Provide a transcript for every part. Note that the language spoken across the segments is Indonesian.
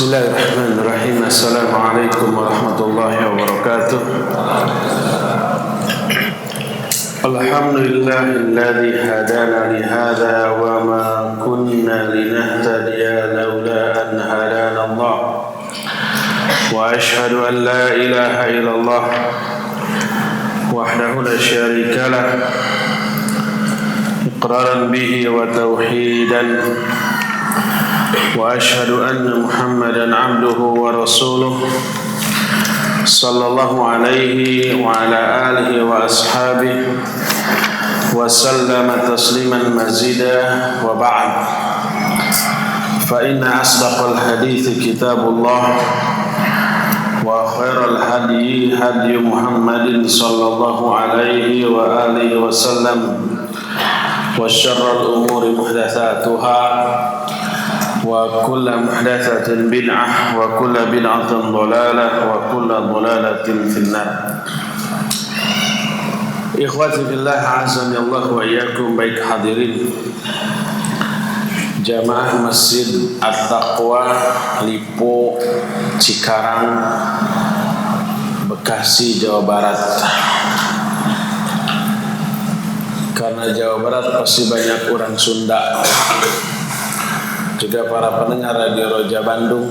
Bismillahirrahmanirrahim. Assalamualaikum warahmatullahi wabarakatuh. Alhamdulillahilladzi hadana li hadza wa ma kunna linahtadiya laula an hadana Allah. Wa ashhadu an la ilaha illallah wahdahu la syarika lah iqraran bihi wa tauhidan. Wa ashhadu anna Muhammadan abduhu wa rasuluh sallallahu alaihi wa ala alihi wa ashabihi wa sallama tasliman mazida wa ba'd. Fa inna asdaqal hadithi kitabullah wa khairal hadi hadi Muhammadin sallallahu alaihi wa alihi wa sallam wa syarral umuri muhdatsatuha wa kullu muhdatsatin bid'ah wa kullu bid'atin dhalalah wa kullu dhalalatin finnar. Ikhwati fillah, azani Allah wa iyyakum. Baik hadirin jamaah Masjid At-Taqwa Lipo Cikarang, Bekasi, Jawa Barat. Karena Jawa Barat pasti banyak orang Sunda, juga para pendengar Radio Roja Bandung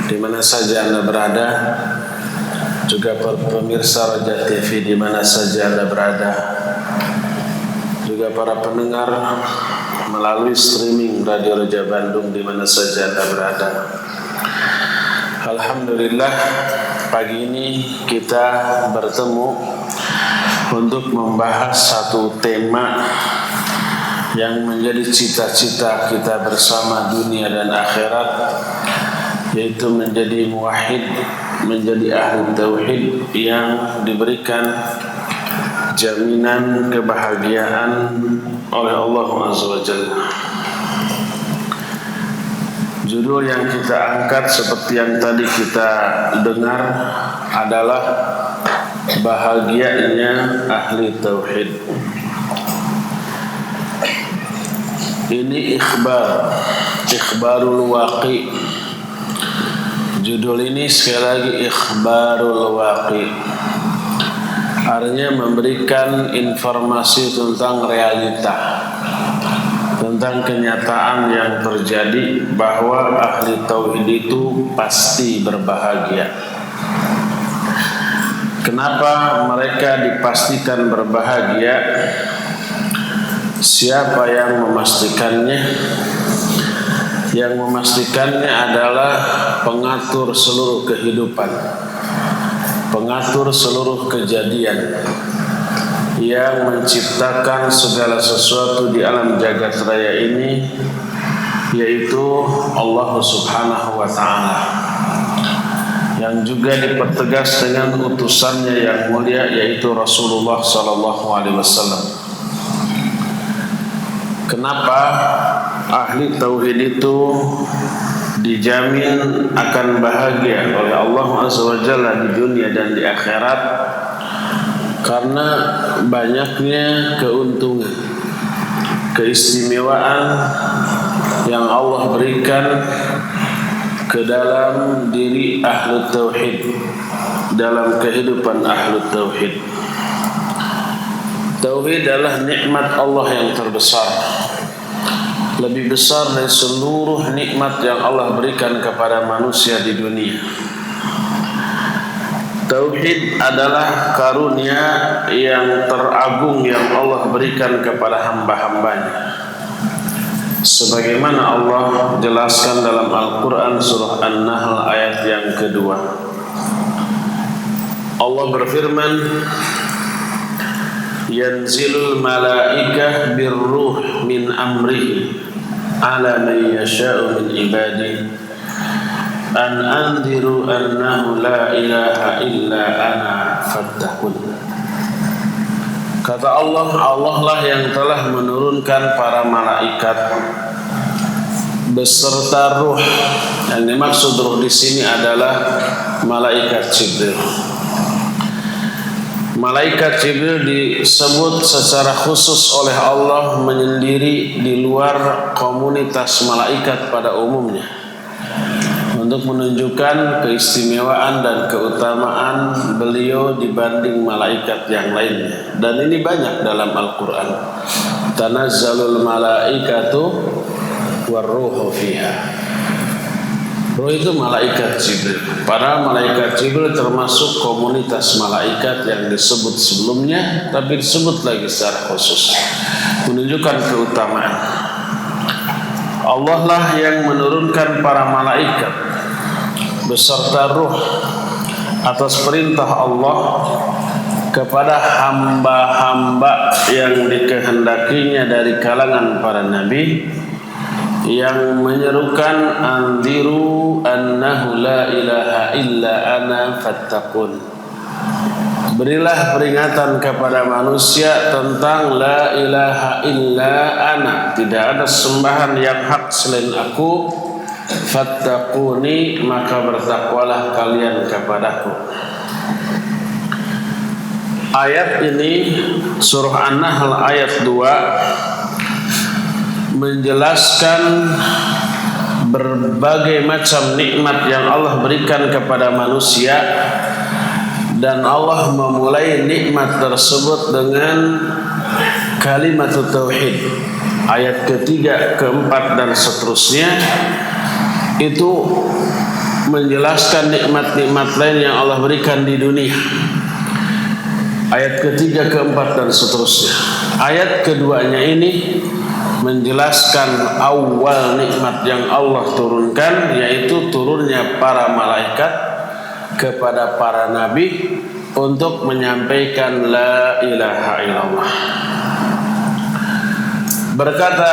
di mana saja Anda berada, juga para pemirsa Roja TV di mana saja Anda berada, juga para pendengar melalui streaming Radio Roja Bandung di mana saja Anda berada. Alhamdulillah, pagi ini kita bertemu untuk membahas satu tema yang menjadi cita-cita kita bersama dunia dan akhirat, yaitu menjadi muwahhid, menjadi ahli tauhid yang diberikan jaminan kebahagiaan oleh Allah Azza wa Jalla. Judul yang kita angkat seperti yang tadi kita dengar adalah bahagianya ahli tauhid. Ini ikhbarul waqi. Judul ini sekali lagi ikhbarul waqi. Artinya memberikan informasi tentang realita, tentang kenyataan yang terjadi, bahwa ahli tauhid itu pasti berbahagia. Kenapa mereka dipastikan berbahagia? Siapa yang memastikannya? Yang memastikannya adalah pengatur seluruh kehidupan, pengatur seluruh kejadian, yang menciptakan segala sesuatu di alam jagat raya ini, yaitu Allah Subhanahu wa ta'ala, yang juga dipertegas dengan utusannya yang mulia, yaitu Rasulullah sallallahu alaihi wasallam. Kenapa ahli tauhid itu dijamin akan bahagia oleh Allah Azza wa Jalla di dunia dan di akhirat? Karena banyaknya keuntungan, keistimewaan yang Allah berikan ke dalam diri ahli tauhid, dalam kehidupan ahli tauhid. Tauhid adalah nikmat Allah yang terbesar, lebih besar dari seluruh nikmat yang Allah berikan kepada manusia di dunia. Tauhid adalah karunia yang teragung yang Allah berikan kepada hamba-hambanya. Sebagaimana Allah jelaskan dalam Al-Quran surah An-Nahl ayat yang kedua. Allah berfirman, yanzilul malaikah birruh min amrihi ala man yasha'u min ibadihi an anziru annahu la ilaha illa ana fattaqun. Kata Allah, Allah lah yang telah menurunkan para malaikat beserta ruh. Yang dimaksud ruh di sini adalah malaikat Jibril. Malaikat Jibril disebut secara khusus oleh Allah menyendiri di luar komunitas malaikat pada umumnya. untuk menunjukkan keistimewaan dan keutamaan beliau dibanding malaikat yang lainnya. Dan ini banyak dalam Al-Quran. Tanazzalul malaikatu warruhu fiha. Ruh itu malaikat Jibril. Para malaikat Jibril termasuk komunitas malaikat yang disebut sebelumnya, tapi disebut lagi secara khusus, menunjukkan keutamaan. Allah lah yang menurunkan para malaikat beserta ruh atas perintah Allah kepada hamba-hamba yang dikehendakinya dari kalangan para nabi, yang menyerukan anziru annahu la ilaha illa ana fattaqun. Berilah peringatan kepada manusia tentang la ilaha illa ana, tidak ada sembahan yang hak selain aku, fattaquni, maka bertakwalah kalian kepadaku. Ayat ini surah An-Nahl ayat 2 menjelaskan berbagai macam nikmat yang Allah berikan kepada manusia, dan Allah memulai nikmat tersebut dengan kalimat tauhid. Ayat ketiga, keempat dan seterusnya itu menjelaskan nikmat-nikmat lain yang Allah berikan di dunia. Ayat ketiga, keempat dan seterusnya. Ayat keduanya ini menjelaskan awal nikmat yang Allah turunkan, yaitu turunnya para malaikat kepada para nabi untuk menyampaikan la ilaha illallah. Berkata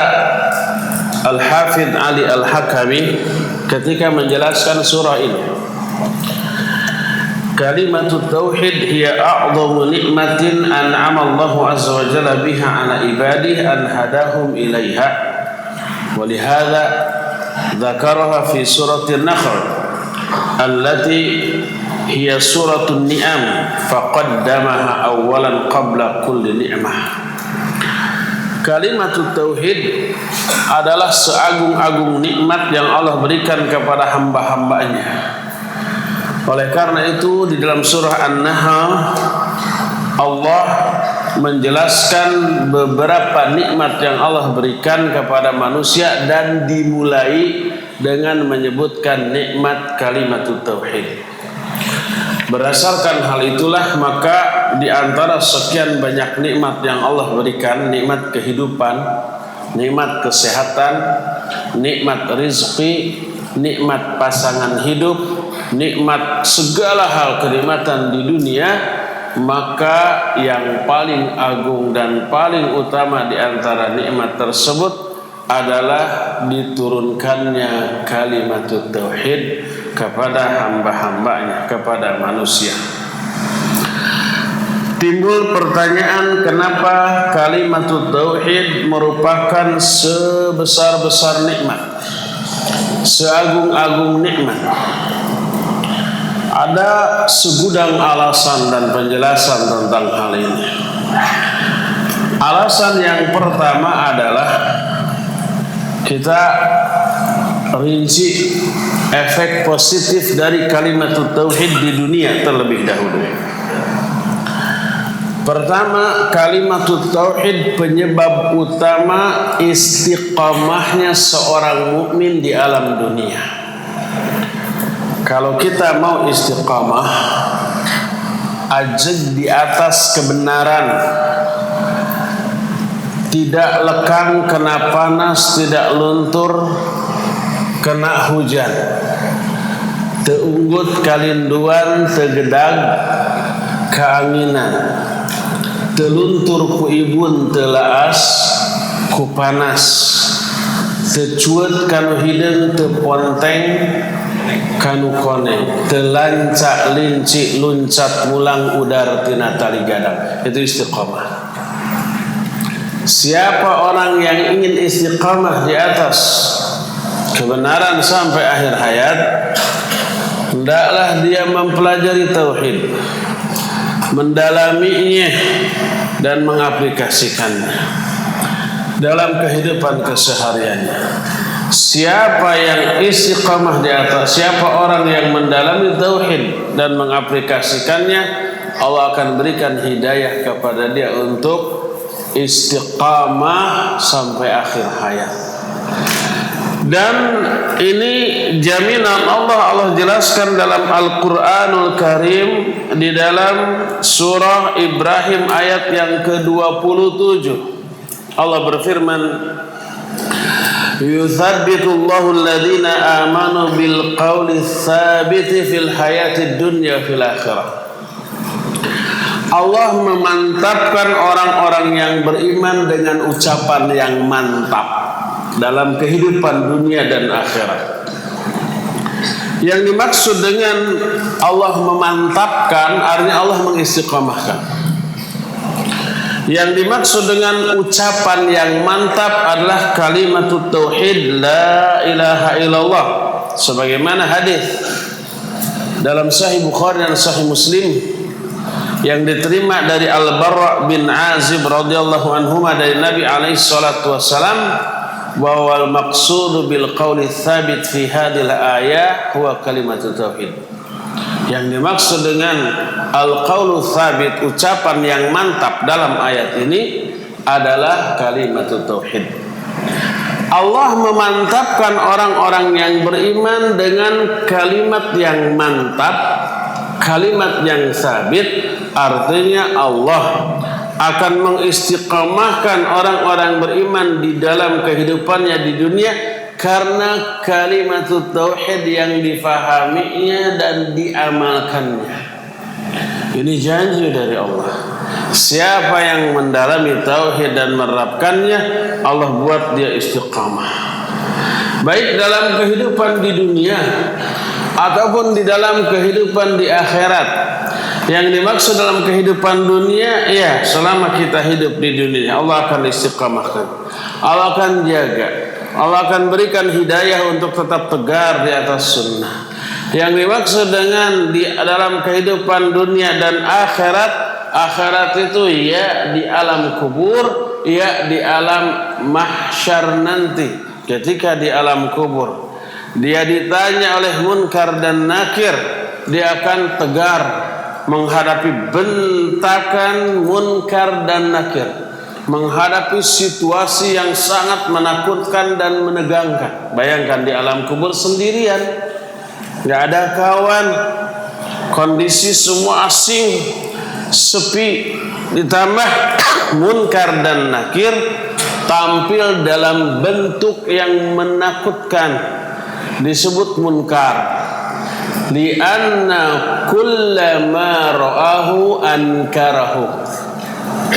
Al-Hafidh Ali Al-Hakami ketika menjelaskan surah ini, kalimatut tauhid hiya a'dhamu nikmatin an'ama Allahu azza wa jalla biha 'ala ibadihi an hadahum ilaiha, wa lihadza dzakaraha fi suratin Nahl allati hiya suratun ni'am faqaddamaha awwalan qabla kulli ni'mah. Kalimatut tauhid adalah seagung-agung nikmat yang Allah berikan kepada hamba-hambanya. Oleh karena itu di dalam surah An-Nahl Allah menjelaskan beberapa nikmat yang Allah berikan kepada manusia, dan dimulai dengan menyebutkan nikmat kalimatut tauhid. Berdasarkan hal itulah maka di antara sekian banyak nikmat yang Allah berikan, nikmat kehidupan, nikmat kesehatan, nikmat rizki, nikmat pasangan hidup, nikmat segala hal kenikmatan di dunia, maka yang paling agung dan paling utama di antara nikmat tersebut adalah diturunkannya kalimatut tauhid kepada hamba-hambanya, kepada manusia. Timbul pertanyaan, kenapa kalimatut tauhid merupakan sebesar-besar nikmat, seagung-agung nikmat? Ada segudang alasan dan penjelasan tentang hal ini. Alasan yang pertama adalah kita rinci efek positif dari kalimatut tauhid di dunia terlebih dahulu. Pertama, kalimatut tauhid penyebab utama istiqamahnya seorang mukmin di alam dunia. Kalau kita mau istiqamah, ajeg di atas kebenaran, tidak lekang kena panas, tidak luntur kena hujan, teunggut kalinduan, tegedag keanginan, teluntur ku ibun telaas ku panas, tecuet kanu hideung teponteng kanu kone, telancak linci luncat mulang udar tina tali gadang. Itu istiqamah. Siapa orang yang ingin istiqamah di atas kebenaran sampai akhir hayat, hendaklah dia mempelajari tauhid, mendalaminya dan mengaplikasikannya dalam kehidupan kesehariannya. Siapa yang istiqamah di atas, siapa orang yang mendalami tauhid dan mengaplikasikannya, Allah akan berikan hidayah kepada dia untuk istiqamah sampai akhir hayat. Dan ini jaminan Allah jelaskan dalam Al-Quranul Karim di dalam surah Ibrahim ayat yang ke-27. Allah berfirman, yuthabbitullahu alladhina amanu bil qawli tsabiti fil hayatid dunya fil akhirah. Allah memantapkan orang-orang yang beriman dengan ucapan yang mantap dalam kehidupan dunia dan akhirat. Yang dimaksud dengan Allah memantapkan artinya Allah mengistiqamahkan. Yang dimaksud dengan ucapan yang mantap adalah kalimatut tauhid la ilaha illallah, sebagaimana hadis dalam Sahih Bukhari dan Sahih Muslim yang diterima dari Al-Barra bin Azib radhiyallahu anhuma dari Nabi alaihi salatu wasalam, bahwa al-maqsud bil qawli tsabit fi hadhil ayah huwa kalimatut tauhid. Yang dimaksud dengan al-qawlu tsabit, ucapan yang mantap dalam ayat ini adalah kalimatut tauhid. Allah memantapkan orang-orang yang beriman dengan kalimat yang mantap, kalimat yang tsabit. Artinya Allah akan mengistiqamahkan orang-orang beriman di dalam kehidupannya di dunia karena kalimat tauhid yang difahaminya dan diamalkannya. Ini janji dari Allah. Siapa yang mendalami tauhid dan menerapkannya, Allah buat dia istiqamah. Baik dalam kehidupan di dunia ataupun di dalam kehidupan di akhirat. Yang dimaksud dalam kehidupan dunia, ya selama kita hidup di dunia, Allah akan istiqamahkan, Allah akan jaga, Allah akan berikan hidayah untuk tetap tegar di atas sunnah. Yang dimaksud dengan di dalam kehidupan dunia dan akhirat, akhirat itu ya di alam kubur, ya di alam mahsyar nanti. Ketika di alam kubur, dia ditanya oleh munkar dan nakir, dia akan tegar menghadapi bentakan munkar dan nakir, menghadapi situasi yang sangat menakutkan dan menegangkan. Bayangkan di alam kubur sendirian, nggak ada kawan, kondisi semua asing, sepi, ditambah munkar dan nakir tampil dalam bentuk yang menakutkan. Disebut munkar lianna kullama ra'ahu ankarahu.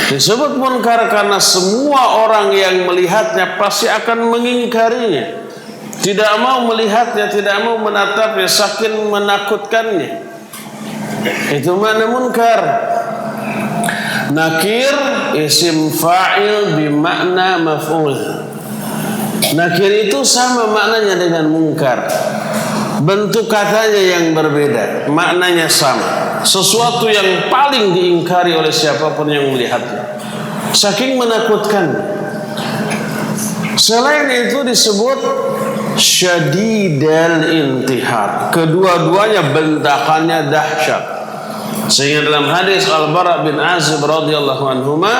Disebut munkar karena semua orang yang melihatnya pasti akan mengingkarinya, tidak mau melihatnya, tidak mau menatapnya, saking menakutkannya. Itu mana munkar. Nakir isim fa'il bimakna maf'ul. Nakir itu sama maknanya dengan munkar, bentuk katanya yang berbeda, maknanya sama. Sesuatu yang paling diingkari oleh siapapun yang melihatnya, saking menakutkan. Selain itu disebut syadidal intihar, kedua-duanya bentakannya dahsyat. Sehingga dalam hadis Al-Bara bin Azib radhiyallahu anhuma,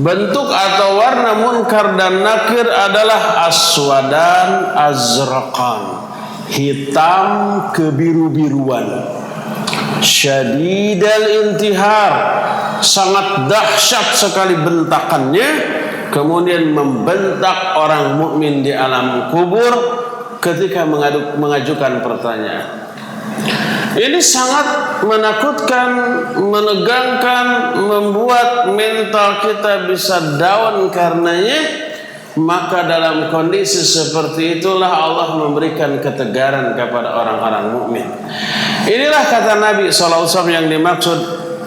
bentuk atau warna munkar dan nakir adalah aswadan azraqan, hitam kebiru-biruan. Syadidal intihar, sangat dahsyat sekali bentakannya, kemudian membentak orang mukmin di alam kubur ketika mengajukan pertanyaan. Ini sangat menakutkan, menegangkan, membuat mental kita bisa down karenanya. Maka dalam kondisi seperti itulah Allah memberikan ketegaran kepada orang-orang mukmin. Inilah kata Nabi SAW yang dimaksud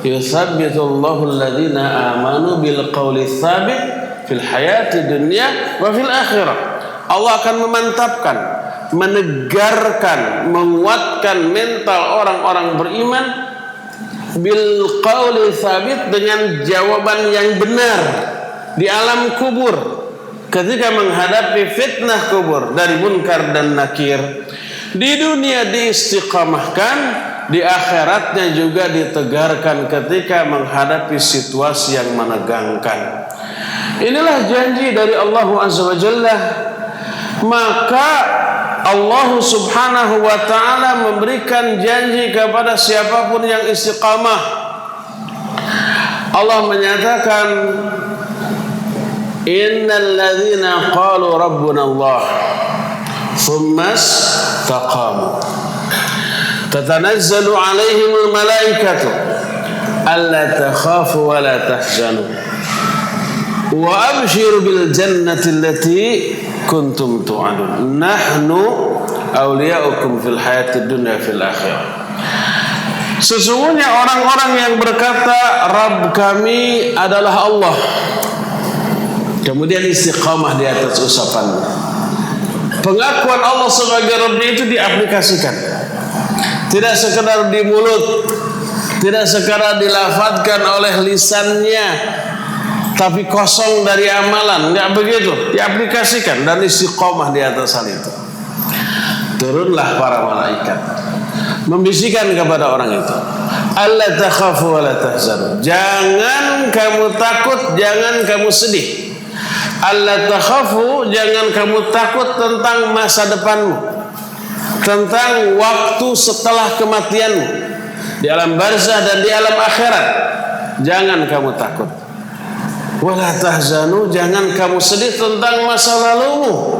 yuthabbitullahu alladhina amanu bil qawli tsabit fil hayati dunya wa fil akhirah. Allah akan memantapkan, menegarkan, menguatkan mental orang-orang beriman bil qawli tsabit, dengan jawaban yang benar di alam kubur. ketika menghadapi fitnah kubur dari munkar dan nakir. Di dunia diistiqamahkan, di akhiratnya juga ditegarkan ketika menghadapi situasi yang menegangkan. Inilah janji dari Allah Azza wa Jalla. Maka Allah Subhanahu wa ta'ala memberikan janji kepada siapapun yang istiqamah. Allah menyatakan, innal ladzina qalu rabbuna Allah thumma istaqamu tatanazzalu alaihimul malaikatu alla takhafu wa la tahzanu wa abshiru bil jannati allati kuntum tu'adun nahnu awliya'ukum fil hayatid dunya fil akhirah. Sesungguhnya orang-orang yang berkata Rabb kami adalah Allah, kemudian istiqamah di atas usapannya. Pengakuan Allah sebagai Rabb itu diaplikasikan, tidak sekedar di mulut, tidak sekedar dilafadzkan oleh lisannya, tapi kosong dari amalan. Enggak begitu, diaplikasikan dan istiqamah di atas hal itu. Turunlah para malaikat membisikkan kepada orang itu, alla takhafu wa la tahzanu, jangan kamu takut, jangan kamu sedih. Alla takhafu, jangan kamu takut tentang masa depanmu, tentang waktu setelah kematianmu di alam barzah dan di alam akhirat. Jangan kamu takut. Wala tahzanu, jangan kamu sedih tentang masa lalumu,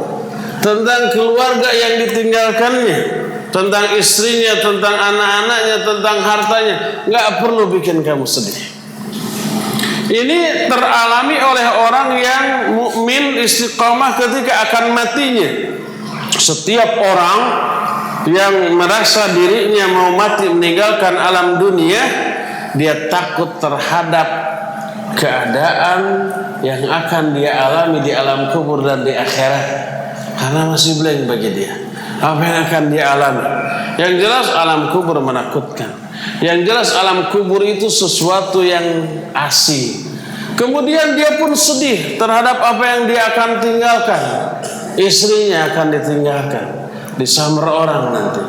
tentang keluarga yang ditinggalkannya, tentang istrinya, tentang anak-anaknya, tentang hartanya. Nggak perlu bikin kamu sedih. Ini teralami oleh orang yang mukmin istiqamah ketika akan matinya. Setiap orang yang merasa dirinya mau mati meninggalkan alam dunia, dia takut terhadap keadaan yang akan dia alami di alam kubur dan di akhirat, karena masih blank bagi dia apa yang akan dia alami. Yang jelas alam kubur menakutkan. Yang jelas alam kubur itu sesuatu yang asing. Kemudian dia pun sedih terhadap apa yang dia akan tinggalkan. Istrinya akan ditinggalkan, disamar orang nanti.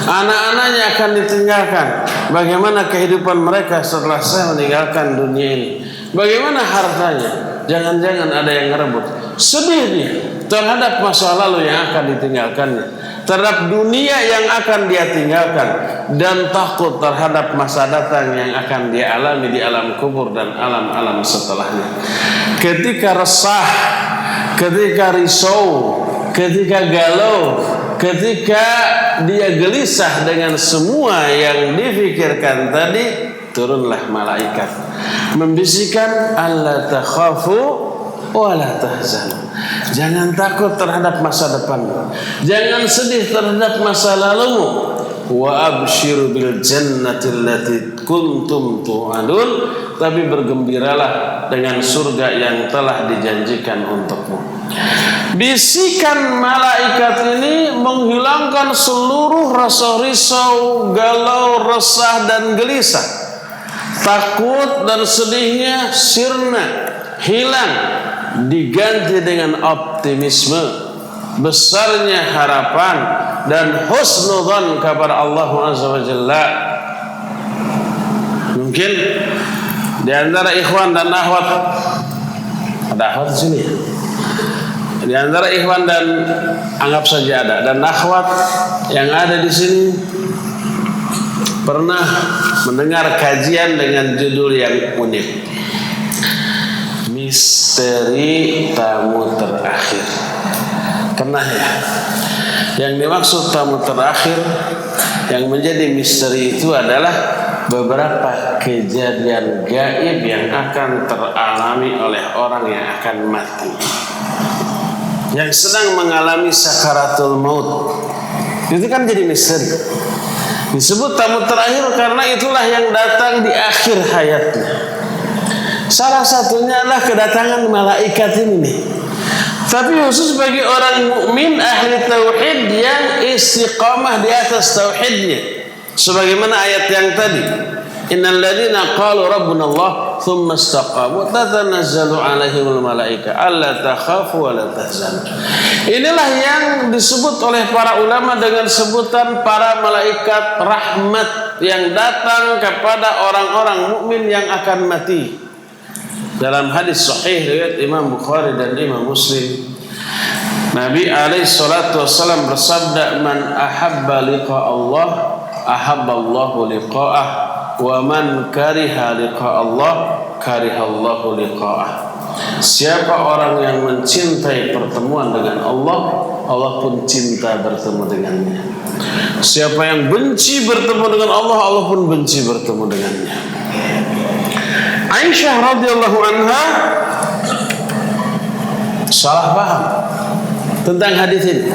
Anak-anaknya akan ditinggalkan. Bagaimana kehidupan mereka setelah saya meninggalkan dunia ini? Bagaimana hartanya? Jangan-jangan ada yang ngerebut. Sedih dia terhadap masa lalu yang akan ditinggalkannya, terhadap dunia yang akan dia tinggalkan, dan takut terhadap masa datang yang akan dia alami di alam kubur dan alam-alam setelahnya. Ketika resah, ketika risau, ketika galau, ketika dia gelisah dengan semua yang difikirkan tadi, turunlah malaikat membisikkan, alla takhafu wa la tahzanu, jangan takut terhadap masa depanmu, jangan sedih terhadap masa lalumu. Wa abshiru bil jannati allati kuntum tu'adun, tapi bergembiralah dengan surga yang telah dijanjikan untukmu. Bisikan malaikat ini menghilangkan seluruh rasa risau, galau, resah dan gelisah. Takut dan sedihnya sirna, hilang, diganti dengan optimisme, besarnya harapan dan husnudzan kepada Allah Azza wa Jalla. Mungkin di antara ikhwan dan akhwat, ada akhwat di sini. Di antara ikhwan dan anggap saja ada, dan akhwat yang ada di sini pernah mendengar kajian dengan judul yang unik, misteri tamu terakhir. Pernah ya? Yang dimaksud tamu terakhir yang menjadi misteri itu adalah beberapa kejadian gaib yang akan teralami oleh orang yang akan mati, yang sedang mengalami sakaratul maut. Itu kan jadi misteri. Disebut tamu terakhir karena itulah yang datang di akhir hayatnya. Salah satunya adalah kedatangan malaikat ini. Tapi khusus bagi orang mukmin ahli tauhid yang istiqamah di atas tauhidnya. Sebagaimana ayat yang tadi, Innal ladzina qalu rabbuna Allah tsumma istaqamu tatanazzalu 'alaihimul malaika alla takhafu wa la tahzanu. Inilah yang disebut oleh para ulama dengan sebutan para malaikat rahmat yang datang kepada orang-orang mukmin yang akan mati. Dalam hadis sahih riwayat Imam Bukhari dan Imam Muslim, Nabi alaihi salatu wasallam bersabda, "Man ahabba liqa Allah, ahabba Allahu liqa'ah, wa man kariha liqa Allah, kariha Allahu liqa'ah." Siapa orang yang mencintai pertemuan dengan Allah, Allah pun cinta bertemu dengannya. Siapa yang benci bertemu dengan Allah, Allah pun benci bertemu dengannya. Aisyah radhiyallahu anha salah paham tentang hadis ini.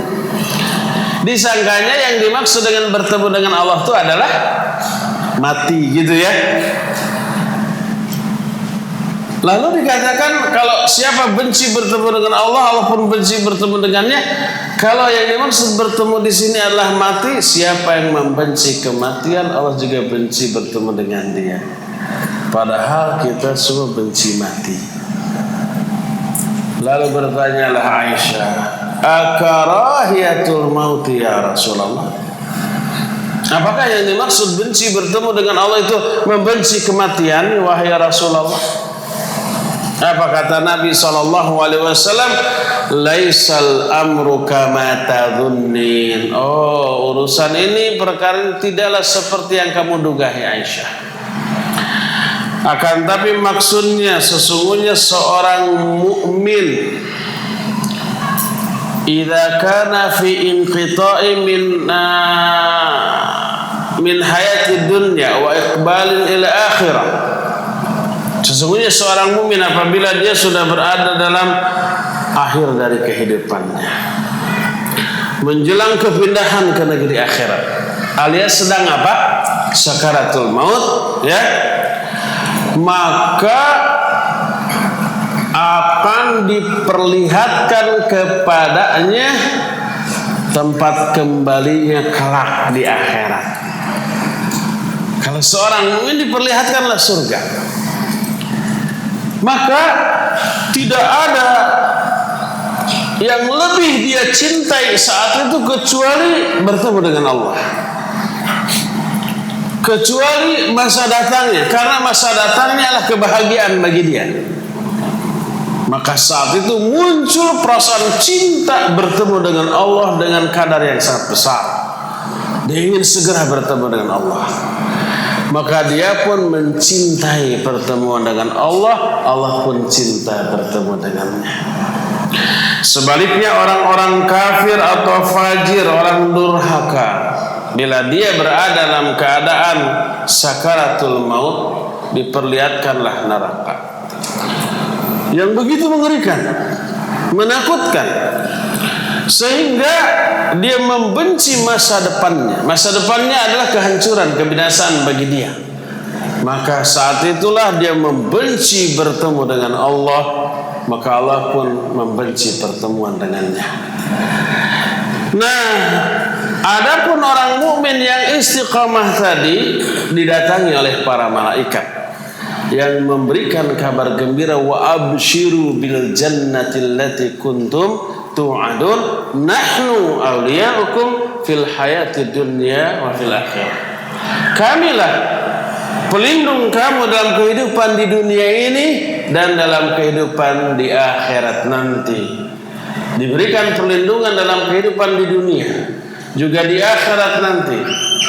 Disangkanya yang dimaksud dengan bertemu dengan Allah itu adalah mati gitu ya. Lalu dikatakan kalau siapa benci bertemu dengan Allah, Allah pun benci bertemu dengannya. Kalau yang dimaksud bertemu di sini adalah mati, siapa yang membenci kematian, Allah juga benci bertemu dengan dia. Padahal kita semua benci mati. Lalu bertanyalah Aisyah, akarahiyatul mauti ya Rasulullah? Apakah yang dimaksud benci bertemu dengan Allah itu membenci kematian, wahai Rasulullah? Apa kata Nabi SAW? Laisal amru kama tadhunnin. Oh, urusan ini perkara tidaklah seperti yang kamu duga, ya Aisyah. Akan tapi maksudnya sesungguhnya seorang mukmin idza kana fi inqita'i min hayati dunya wa iqbalin ila akhirah. Sesungguhnya seorang mukmin apabila dia sudah berada dalam akhir dari kehidupannya, menjelang kepindahan ke negeri akhirat, alias sedang apa? Sakaratul maut, ya. Maka akan diperlihatkan kepadanya tempat kembalinya kelak di akhirat. Kalau seorang mukmin diperlihatkanlah surga, maka tidak ada yang lebih dia cintai saat itu kecuali bertemu dengan Allah, kecuali masa datangnya, karena masa datangnya adalah kebahagiaan bagi dia. Maka saat itu muncul perasaan cinta bertemu dengan Allah dengan kadar yang sangat besar. Dia ingin segera bertemu dengan Allah. Maka dia pun mencintai pertemuan dengan Allah, Allah pun cinta bertemu dengannya. Sebaliknya orang-orang kafir atau fajir, orang durhaka, bila dia berada dalam keadaan sakaratul maut, diperlihatkanlah neraka yang begitu mengerikan, menakutkan, sehingga dia membenci masa depannya. Masa depannya adalah kehancuran, kebinasaan bagi dia. Maka saat itulah dia membenci bertemu dengan Allah, maka Allah pun membenci pertemuan dengannya. Nah, adapun orang mukmin yang istiqamah tadi didatangi oleh para malaikat yang memberikan kabar gembira, wa absyiru bil jannati allati kuntum tu'adun nahnu awliya'ukum fil hayati dunya wa fil akhirah. Kamilah pelindung kamu dalam kehidupan di dunia ini dan dalam kehidupan di akhirat nanti. Diberikan perlindungan dalam kehidupan di dunia, juga di akhirat nanti,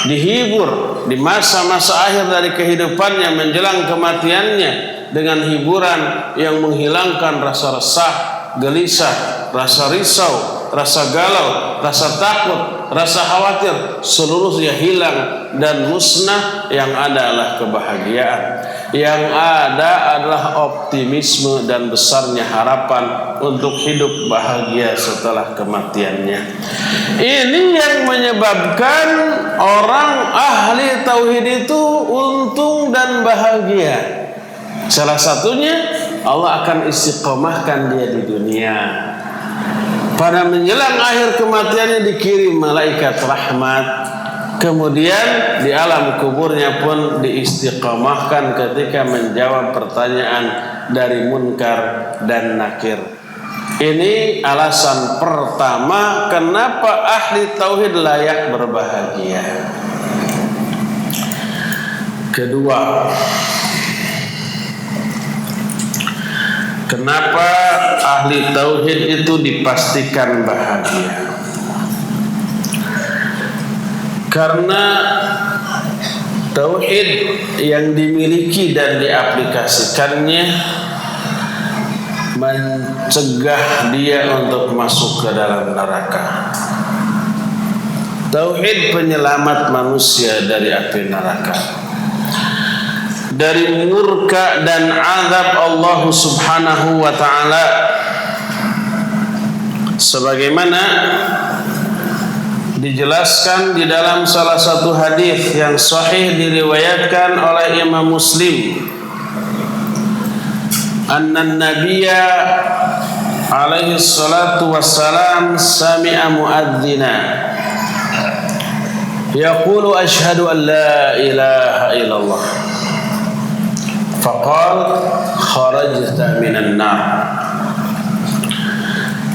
dihibur di masa-masa akhir dari kehidupannya menjelang kematiannya dengan hiburan yang menghilangkan rasa resah, gelisah, rasa risau, rasa galau, rasa takut, rasa khawatir, seluruhnya hilang dan musnah. Yang ada adalah kebahagiaan, yang ada adalah optimisme dan besarnya harapan untuk hidup bahagia setelah kematiannya. Ini yang menyebabkan orang ahli tauhid itu untung dan bahagia. Salah satunya Allah akan istiqomahkan dia di dunia. Pada menjelang akhir kematiannya dikirim malaikat rahmat Kemudian di alam kuburnya pun diistiqamahkan ketika menjawab pertanyaan dari Munkar dan Nakir. Ini alasan pertama kenapa ahli tauhid layak berbahagia. Kedua, kenapa ahli tauhid itu dipastikan bahagia? Karena tauhid yang dimiliki dan diaplikasikannya mencegah dia untuk masuk ke dalam neraka. Tauhid penyelamat manusia dari api neraka, dari murka dan azab Allah Subhanahu wa taala, sebagaimana dijelaskan di dalam salah satu hadis yang sahih diriwayatkan oleh Imam Muslim. Anna Nabiyya alaihi salatu wassalam sami'a muadzina yaqulu asyhadu an la ilaha illallah faqala kharajta minan nar.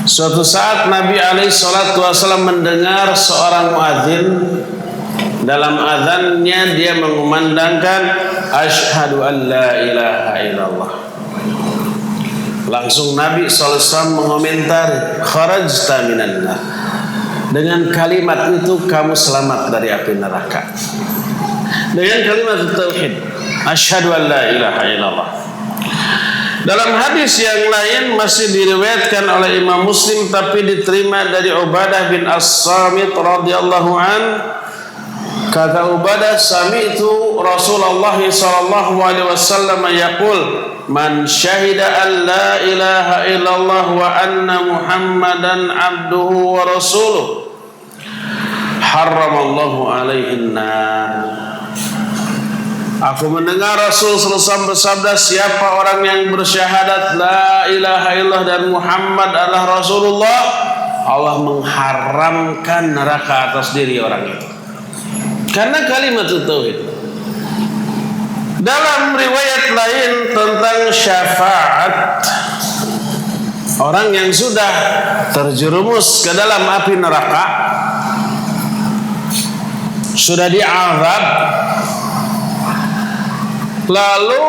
Suatu saat Nabi alaihi salatu wasallam mendengar seorang muadzin. Dalam azannya dia mengumandangkan asyhadu an la ilaha illallah. Langsung Nabi SAW mengomentari kharajta minan nar. Dengan kalimat itu kamu selamat dari api neraka. Dengan kalimat tauhid asyhadu an la ilaha illallah. Dalam hadis yang lain masih diriwayatkan oleh Imam Muslim tapi diterima dari Ubadah bin As-Samit radhiyallahu an. Kata Ubadah, sami'tu Rasulullah sallallahu alaihi wasallam yaqul man syahida an la ilaha illallah wa anna Muhammadan abduhu wa rasuluh harramallahu alaihin nar. Aku mendengar Rasul SAW bersabda, siapa orang yang bersyahadat la ilaha illallah dan Muhammad adalah Rasulullah, Allah mengharamkan neraka atas diri orang itu. Karena kalimat tauhid. Dalam riwayat lain tentang syafaat, orang yang sudah terjerumus ke dalam api neraka, sudah diazab, lalu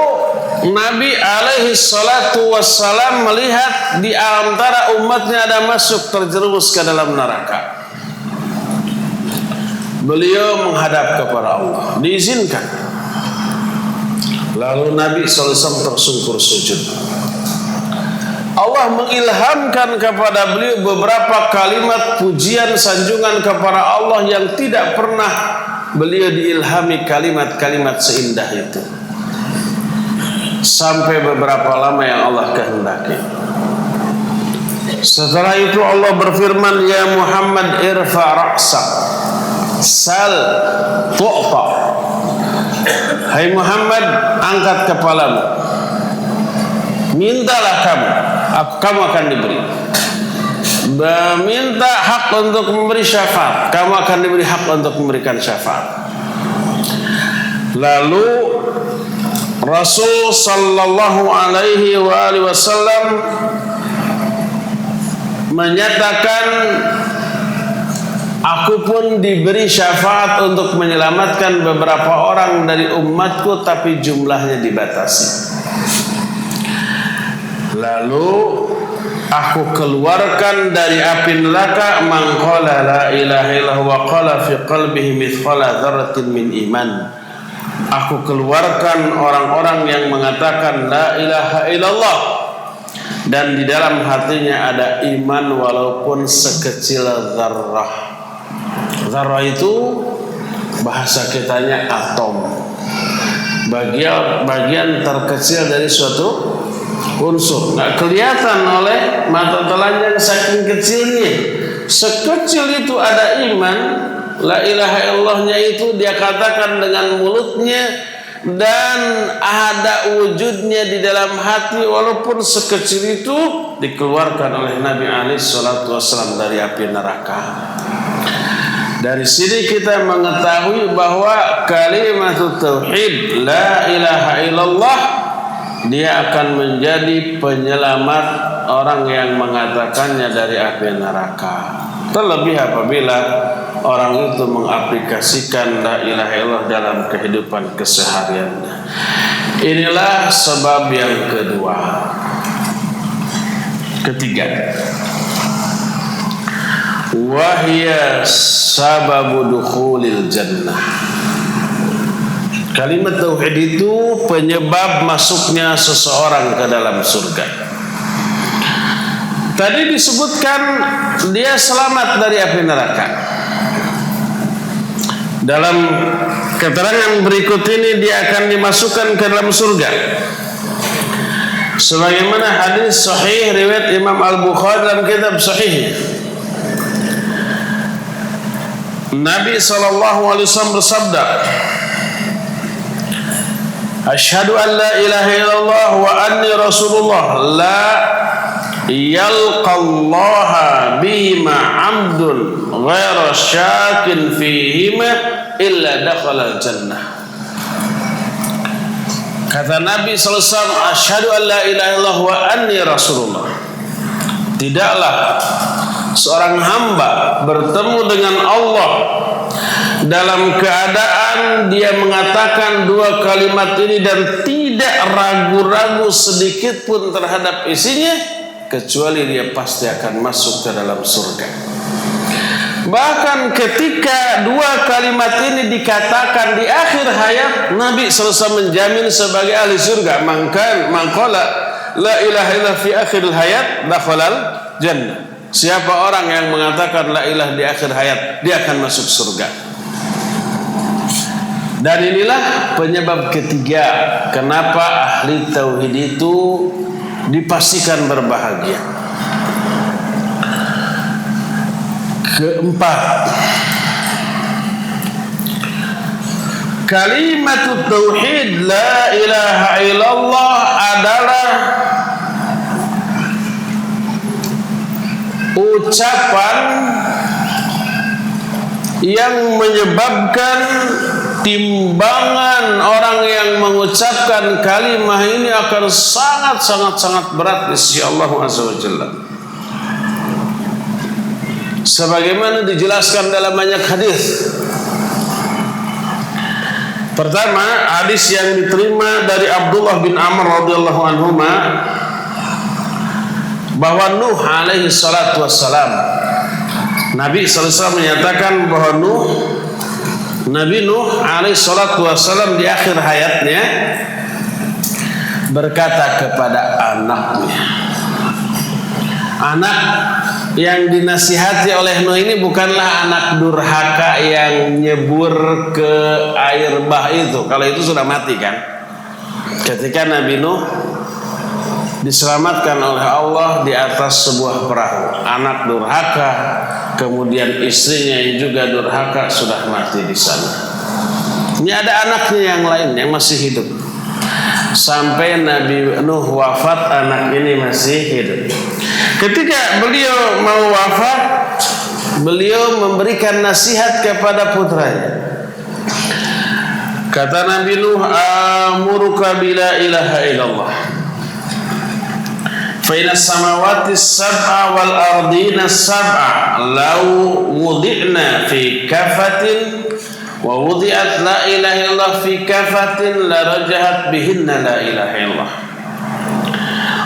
Nabi alaihi salatu wassalam melihat di antara umatnya ada masuk terjerumus ke dalam neraka. Beliau menghadap kepada Allah, diizinkan. Lalu Nabi SAW tersungkur sujud. Allah mengilhamkan kepada beliau beberapa kalimat pujian sanjungan kepada Allah yang tidak pernah beliau diilhami kalimat-kalimat seindah itu. Sampai beberapa lama yang Allah kehendaki. Setelah itu Allah berfirman, ya Muhammad irfa ra'sak sal tu'ta. Hai Muhammad, angkat kepalamu, mintalah kamu akan diberi. Minta hak untuk memberi syafaat, kamu akan diberi hak untuk memberikan syafaat. Lalu Rasul sallallahu alaihi wasallam menyatakan, aku pun diberi syafaat untuk menyelamatkan beberapa orang dari umatku, tapi jumlahnya dibatasi. Lalu aku keluarkan dari api neraka man qala la ilaha illallah wa qala fi qalbihi mithqala dzarratin min iman. Aku keluarkan orang-orang yang mengatakan la ilaha illallah dan di dalam hatinya ada iman walaupun sekecil zarrah. Zarrah itu bahasa kitanya atom, bagian terkecil dari suatu unsur, nggak kelihatan oleh mata telanjang saking kecilnya. Sekecil itu ada iman, la ilaha illallahnya itu dia katakan dengan mulutnya dan ada wujudnya di dalam hati, walaupun sekecil itu dikeluarkan oleh Nabi alaihi salatu wasallam dari api neraka. Dari sini kita mengetahui bahwa kalimat tauhid la ilaha illallah dia akan menjadi penyelamat orang yang mengatakannya dari api neraka. Terlebih apabila orang itu mengaplikasikan la ilaha illallah dalam kehidupan keseharian. Inilah sebab yang ketiga. Wahia sababu dukhulil jannah. Kalimat tauhid itu penyebab masuknya seseorang ke dalam surga. Tadi disebutkan dia selamat dari api neraka. Dalam keterangan berikut ini dia akan dimasukkan ke dalam surga. Sebagaimana hadis sahih riwayat Imam Al-Bukhari dalam kitab sahih. Nabi SAW bersabda, Asyhadu an la ilaha illallah wa anni rasulullah la yalqallaha bima amdun ghaira syakin fihima illa dakhala jannah. Kata Nabi SAW, Asyhadu an la ilaha illallah wa anni rasulullah. Tidaklah seorang hamba bertemu dengan Allah dalam keadaan dia mengatakan dua kalimat ini dan tidak ragu-ragu sedikit pun terhadap isinya, kecuali dia pasti akan masuk ke dalam surga. Bahkan ketika dua kalimat ini dikatakan di akhir hayat, Nabi SAW menjamin sebagai ahli surga. Mangqala la ilaha illa fi akhir hayat dakhalal jannah. Siapa orang yang mengatakan la ilaha di akhir hayat, dia akan masuk surga. Dan inilah penyebab ketiga kenapa ahli tauhid itu dipastikan berbahagia. Keempat, kalimat tauhid la ilaha illallah adalah ucapan yang menyebabkan timbangan orang yang mengucapkan kalimah ini akan sangat berat di sisi Allah Azza wa Jalla. Sebagaimana dijelaskan dalam banyak hadis. Pertama, hadis yang diterima dari Abdullah bin Amr radhiyallahu anhuma bahwa Nuh alaihi salatu wassalam, Nabi SAW menyatakan bahwa Nabi Nuh alaihi salatu wassalam di akhir hayatnya berkata kepada anaknya. Anak yang dinasihati oleh Nuh ini bukanlah anak durhaka yang nyebur ke air bah itu. Kalau itu sudah mati kan. Ketika Nabi Nuh diselamatkan oleh Allah di atas sebuah perahu, anak durhaka, kemudian istrinya yang juga durhaka sudah mati di sana. Ini ada anaknya yang lain yang masih hidup. Sampai Nabi Nuh wafat, anak ini masih hidup. Ketika beliau mau wafat, beliau memberikan nasihat kepada putranya. Kata Nabi Nuh, amuruka bila ilaha illallah. Faina samawati sab'a wal ardina sab'a law wudi'na fi kafatin wa wudi'at la ilaha illallah fi kafatin la rajahat bihinna la ilaha illallah.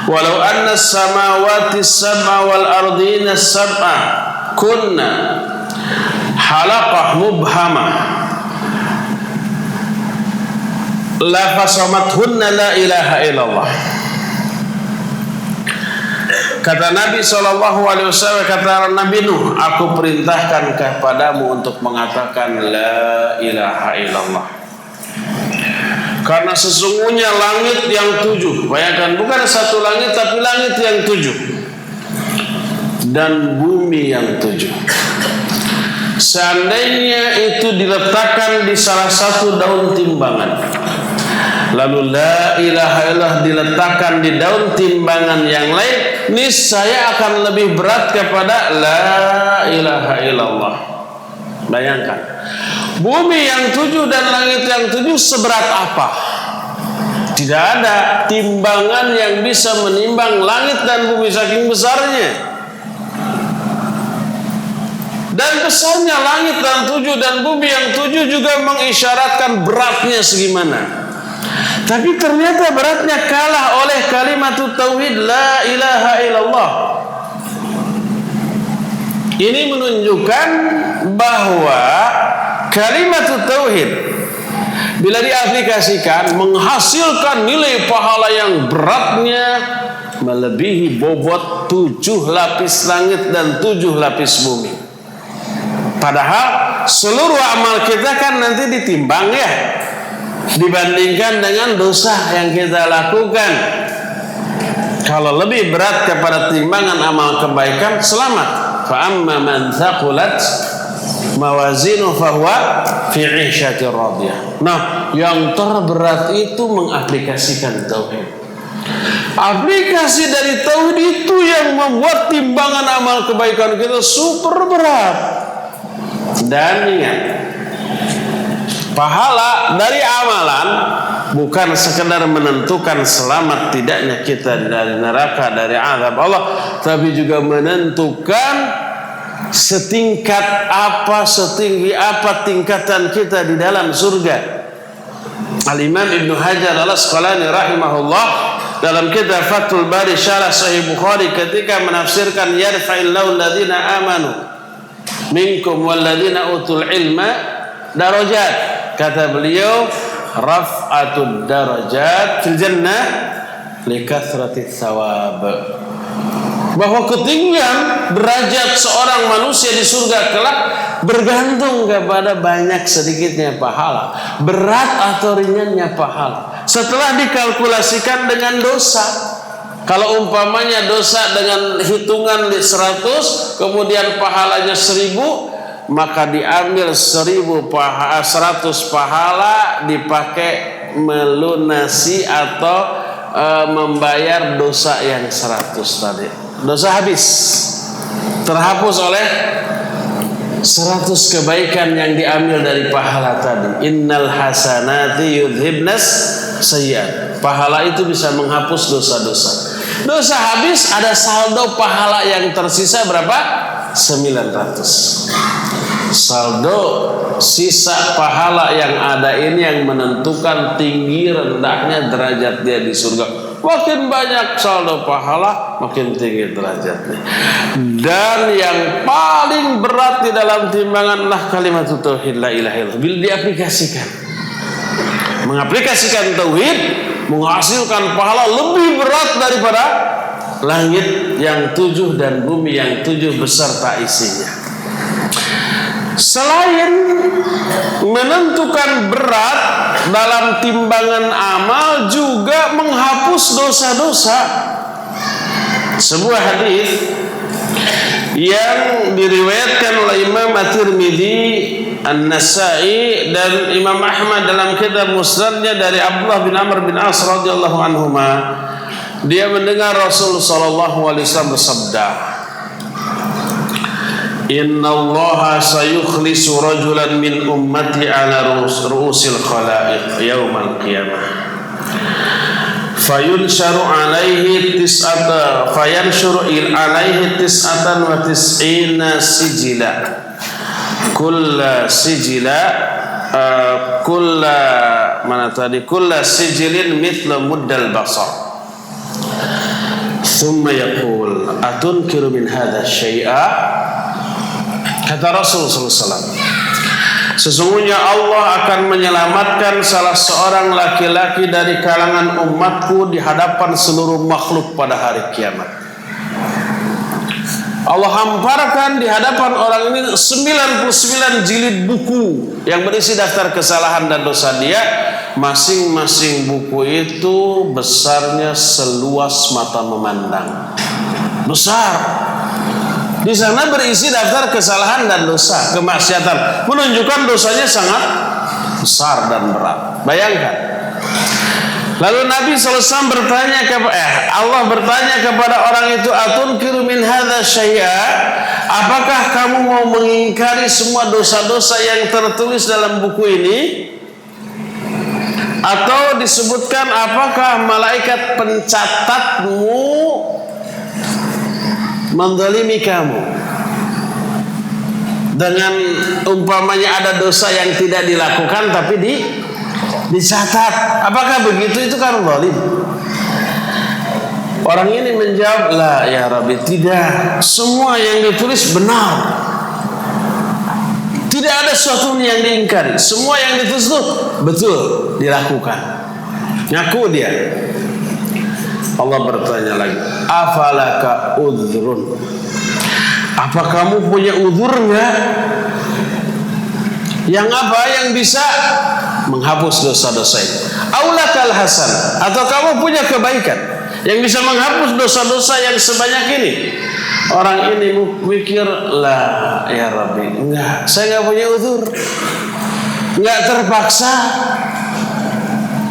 Walau anna samawati sab'a wal ardina sab'a kunna halaqah mubhamah la fasamathunna la ilaha illallah. Kata Nabi SAW, kata Nabi Nuh, aku perintahkan kepadamu untuk mengatakan la ilaha illallah. Karena sesungguhnya langit yang 7, bayangkan bukan satu langit tapi langit yang 7 dan bumi yang 7. Seandainya itu diletakkan di salah satu daun timbangan, lalu la ilaha illallah diletakkan di daun timbangan yang lain, niscaya akan lebih berat kepada la ilaha illallah. Bayangkan, bumi yang 7 dan langit yang 7 seberat apa? Tidak ada timbangan yang bisa menimbang langit dan bumi saking besarnya. Dan besarnya langit dan 7 dan bumi yang 7 juga mengisyaratkan beratnya segimana. Tapi ternyata beratnya kalah oleh kalimat tauhid la ilaha illallah. Ini menunjukkan bahwa kalimat tauhid bila diaplikasikan menghasilkan nilai pahala yang beratnya melebihi bobot 7 lapis langit dan 7 lapis bumi. Padahal seluruh amal kita kan nanti ditimbang ya, dibandingkan dengan dosa yang kita lakukan. Kalau lebih berat kepada timbangan amal kebaikan, selamat. Fa amma man thaqulat mawazinu fahuwa fi 'ishatir radiyah. Nah, yang terberat itu mengaplikasikan tauhid. Aplikasi dari tauhid itu yang membuat timbangan amal kebaikan kita super berat. Dan ingat, pahala dari amalan bukan sekedar menentukan selamat tidaknya kita dari neraka, dari azab Allah, tapi juga menentukan setingkat apa, setinggi apa tingkatan kita di dalam surga. Al-Imam Ibnu Hajar Al-Asqalani rahimahullah dalam kitab Fathul Bari Syarah Sahih Bukhari ketika menafsirkan yarfa'illahu alladziina amanu minkum walladzina utul ilma darajat, kata beliau raf'atud darajat fil jannah likathrati thawab, bahwa ketinggian derajat seorang manusia di surga kelak bergantung kepada banyak sedikitnya pahala, berat atau ringannya pahala setelah dikalkulasikan dengan dosa. Kalau umpamanya dosa dengan hitungan di 100, kemudian pahalanya 1000, maka diambil 100 pahala dipakai melunasi atau membayar dosa yang 100 tadi. Dosa habis, terhapus oleh 100 kebaikan yang diambil dari pahala tadi. Innal hasanati yudhibnas sayyi'at. Pahala itu bisa menghapus dosa-dosa. Dosa habis, ada saldo pahala yang tersisa berapa? 900. Saldo sisa pahala yang ada ini yang menentukan tinggi rendahnya derajat dia di surga. Makin banyak saldo pahala, makin tinggi derajatnya. Dan yang paling berat di dalam timbangan lah kalimat tauhid la ilaha illallah. Bila diaplikasikan, mengaplikasikan tauhid menghasilkan pahala lebih berat daripada langit yang 7 dan bumi yang 7 beserta isinya. Selain menentukan berat dalam timbangan amal, juga menghapus dosa-dosa. Sebuah hadis yang diriwayatkan oleh Imam At-Tirmidzi, An-Nasa'i dan Imam Ahmad dalam kitab Musnadnya dari Abdullah bin Amr bin As radhiyallahu anhuma, dia mendengar Rasul sallallahu alaihi wasallam bersabda, Inna Allah sayukhlisu rajulan min ummati ala ru'usil khalaiq yawmal qiyamah fayanshuru alaihi tis'atan wa tis'ina sijila kulla sijilin mithla muddal basar thumma yaqul atunkiru min hadha syai'a. Kata Rasulullah SAW, sesungguhnya Allah akan menyelamatkan salah seorang laki-laki dari kalangan umatku di hadapan seluruh makhluk pada hari kiamat. Allah hamparkan di hadapan orang ini 99 jilid buku yang berisi daftar kesalahan dan dosa dia. Masing-masing buku itu besarnya seluas mata memandang. Besar. Di sana berisi daftar kesalahan dan dosa, kemaksiatan, menunjukkan dosanya sangat besar dan berat. Bayangkan, Lalu Nabi SAW bertanya Allah bertanya kepada orang itu, atunkiru min hadza syai'a? Apakah kamu mau mengingkari semua dosa-dosa yang tertulis dalam buku ini? Atau disebutkan apakah malaikat pencatatmu menzalimi kamu dengan umpamanya ada dosa yang tidak dilakukan tapi dicatat? Apakah begitu? Itu kan zalim. Orang ini menjawab, la ya Rabbi, tidak. Semua yang ditulis benar. Tidak ada sesuatu yang diingkari. Semua yang ditulis itu betul dilakukan. Ngaku dia. Allah bertanya lagi, afalaka udhrun? Apa kamu punya uzur enggak? Yang apa? Yang bisa menghapus dosa-dosa itu. Aulakal hasan, atau kamu punya kebaikan yang bisa menghapus dosa-dosa yang sebanyak ini? Orang ini mikir, lah ya Rabbi, enggak, saya enggak punya uzur, enggak terpaksa,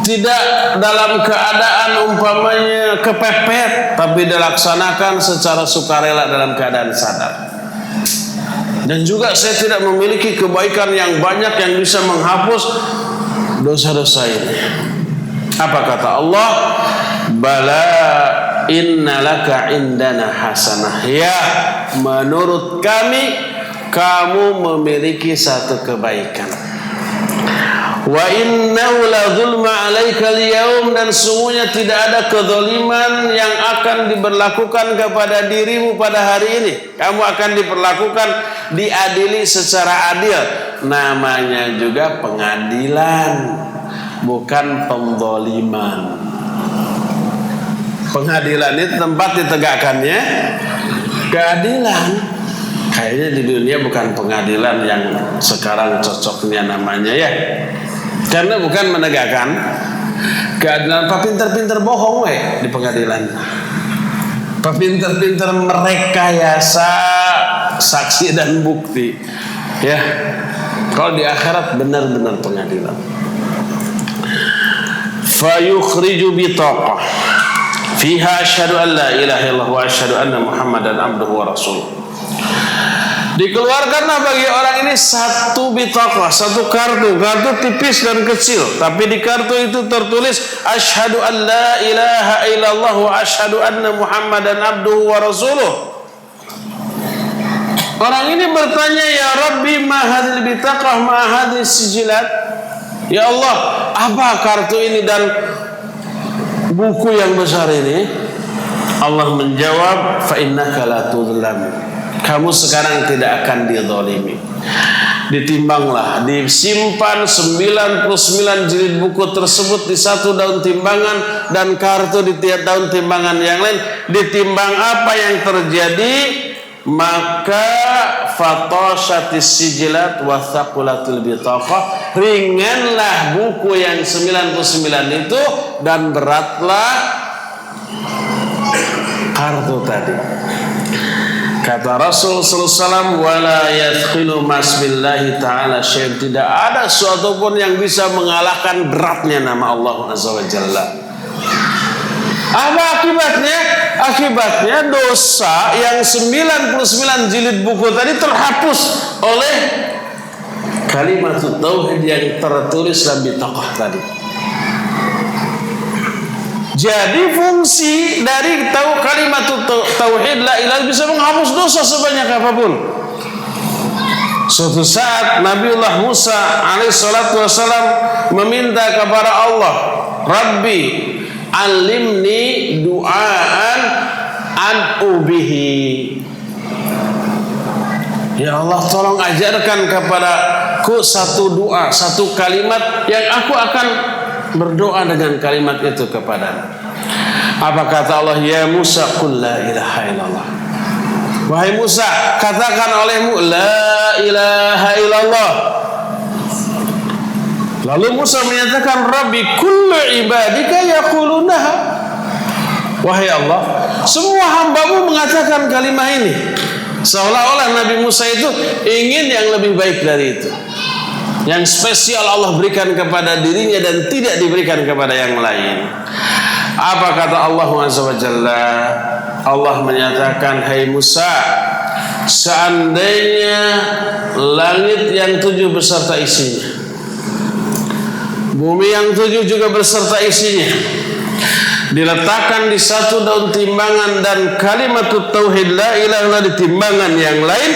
tidak dalam keadaan umpamanya kepepet, tapi dilaksanakan secara sukarela dalam keadaan sadar. Dan juga saya tidak memiliki kebaikan yang banyak yang bisa menghapus dosa-dosa ini. Apa kata Allah? Bala innalaka indana hasanah. Ya, menurut kami kamu memiliki satu kebaikan. Wa innahu la zulma 'alaika al-yaum, dan sungguhnya tidak ada kezaliman yang akan diberlakukan kepada dirimu pada hari ini. Kamu akan diperlakukan, diadili secara adil. Namanya juga pengadilan, bukan penzaliman. Pengadilan itu tempat ditegakkannya keadilan. Kayaknya di dunia bukan pengadilan yang sekarang cocoknya namanya ya. Karena bukan menegakkan keadilan. Pak pinter-pinter bohong di pengadilan. Pak pinter-pinter merekayasa saksi dan bukti. Ya. Kalau di akhirat benar-benar pengadilan. Fayukhriju bitaqah fiha asyhadu an la ilaha illallah wa asyhadu anna Muhammadan abduhu wa rasuluh. Dikeluarkanlah bagi orang ini satu bitaqah, satu kartu tipis dan kecil, tapi di kartu itu tertulis asyhadu an la ilaha illallah wa asyhadu anna Muhammadan abduhu wa rasuluh. Orang ini bertanya, ya Rabbi, ma hadhil bitaqah, ma hadhil sijilat? Ya Allah, apa kartu ini dan buku yang besar ini? Allah menjawab, fa innaka la tudlam. Kamu sekarang tidak akan dizalimi. Ditimbanglah, disimpan 99 jilid buku tersebut di satu daun timbangan, dan kartu di tiap daun timbangan yang lain. Ditimbang apa yang terjadi, maka fatashatis sijilat wa thaqulatul bitaqah, ringanlah buku yang 99 itu dan beratlah kartu tadi. Kata Rasul sallallahu alaihi wasallam, wala yathqilu masbillahi ta'ala syai', tidak ada sesuatu pun yang bisa mengalahkan beratnya nama Allah azza wa jalla. Apa akibatnya? Akibatnya dosa yang 99 jilid buku tadi terhapus oleh kalimat tauhid yang tertulis dalam bitaqah tadi. Jadi fungsi dari kalimat tauhid la ilaha bisa menghapus dosa sebanyak apapun. Suatu saat Nabiullah Musa alaihissalatu wassalam meminta kepada Allah, Rabbi alimni du'aan ad'u bihi. Ya Allah, tolong ajarkan kepadaku satu doa, satu kalimat yang aku akan berdoa dengan kalimat itu kepadamu. Apa kata Allah? Ya Musa, qul la ilaha illallah. Wahai Musa, katakan olehmu la ilaha illallah. Lalu Musa menyatakan, Rabbi kullu ibadika yaqulunaha. Wahai Allah, semua hambamu mengatakan kalimat ini. Seolah-olah Nabi Musa itu ingin yang lebih baik dari itu. yang spesial Allah berikan kepada dirinya dan tidak diberikan kepada yang lain. Apa kata Allah Azza wa Jalla? Allah menyatakan, hai Musa, seandainya langit yang 7 beserta isinya, bumi yang 7 juga beserta isinya, diletakkan di satu daun timbangan dan kalimat tauhid la ilaha illallah di timbangan yang lain,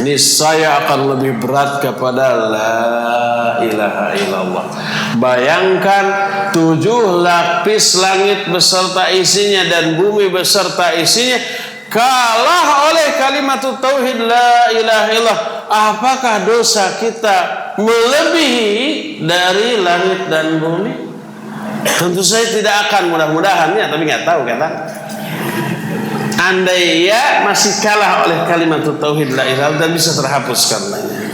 niscaya akan lebih berat kepada la ilaha illallah. Bayangkan 7 lapis langit beserta isinya dan bumi beserta isinya kalah oleh kalimat tauhid la ilaha illallah. Apakah dosa kita melebihi dari langit dan bumi? Tentu saya tidak akan, mudah-mudahan ya, tapi nggak tahu kata. Andai ya masih kalah oleh kalimat tauhid la ilaha illallah dan bisa terhapus karenanya.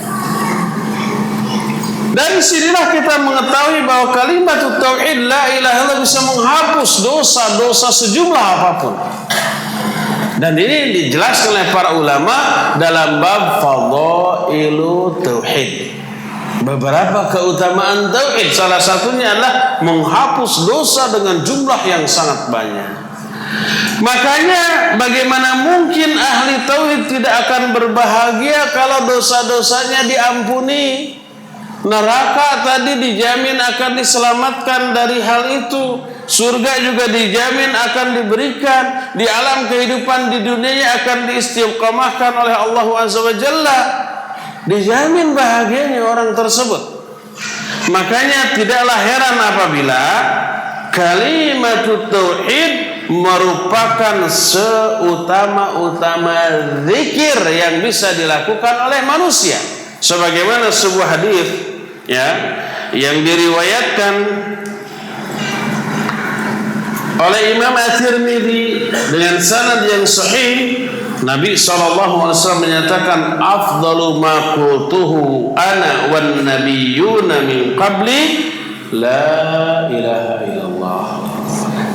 Dari sinilah kita mengetahui bahwa kalimat tauhid la ilaha illallah bisa menghapus dosa-dosa sejumlah apapun. Dan ini dijelaskan oleh para ulama dalam bab fadhailu tauhid. Beberapa keutamaan tauhid, salah satunya adalah menghapus dosa dengan jumlah yang sangat banyak. Makanya bagaimana mungkin ahli tauhid tidak akan berbahagia kalau dosa-dosanya diampuni? Neraka tadi dijamin akan diselamatkan dari hal itu. Surga juga dijamin akan diberikan. Di alam kehidupan di dunianya akan diistiqamahkan oleh Allah Azza wa Jalla. Dijamin bahagianya orang tersebut. Makanya tidaklah heran apabila kalimat tauhid merupakan seutama-utama zikir yang bisa dilakukan oleh manusia. Sebagaimana sebuah hadis ya yang diriwayatkan oleh Imam At-Tirmidzi dengan sanad yang sahih, Nabi SAW menyatakan, afdalu ma qultuhu ana wan nabiyyuna min qabli la ilaha illallah.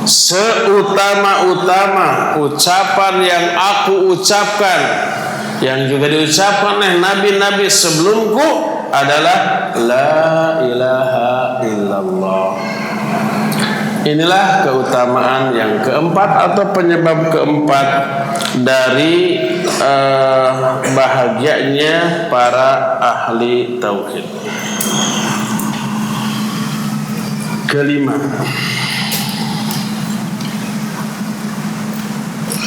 Seutama-utama ucapan yang aku ucapkan, yang juga diucapkan oleh nabi-nabi sebelumku adalah la ilaha illallah. Inilah keutamaan yang keempat atau penyebab keempat dari bahagianya para ahli tauhid. Kelima,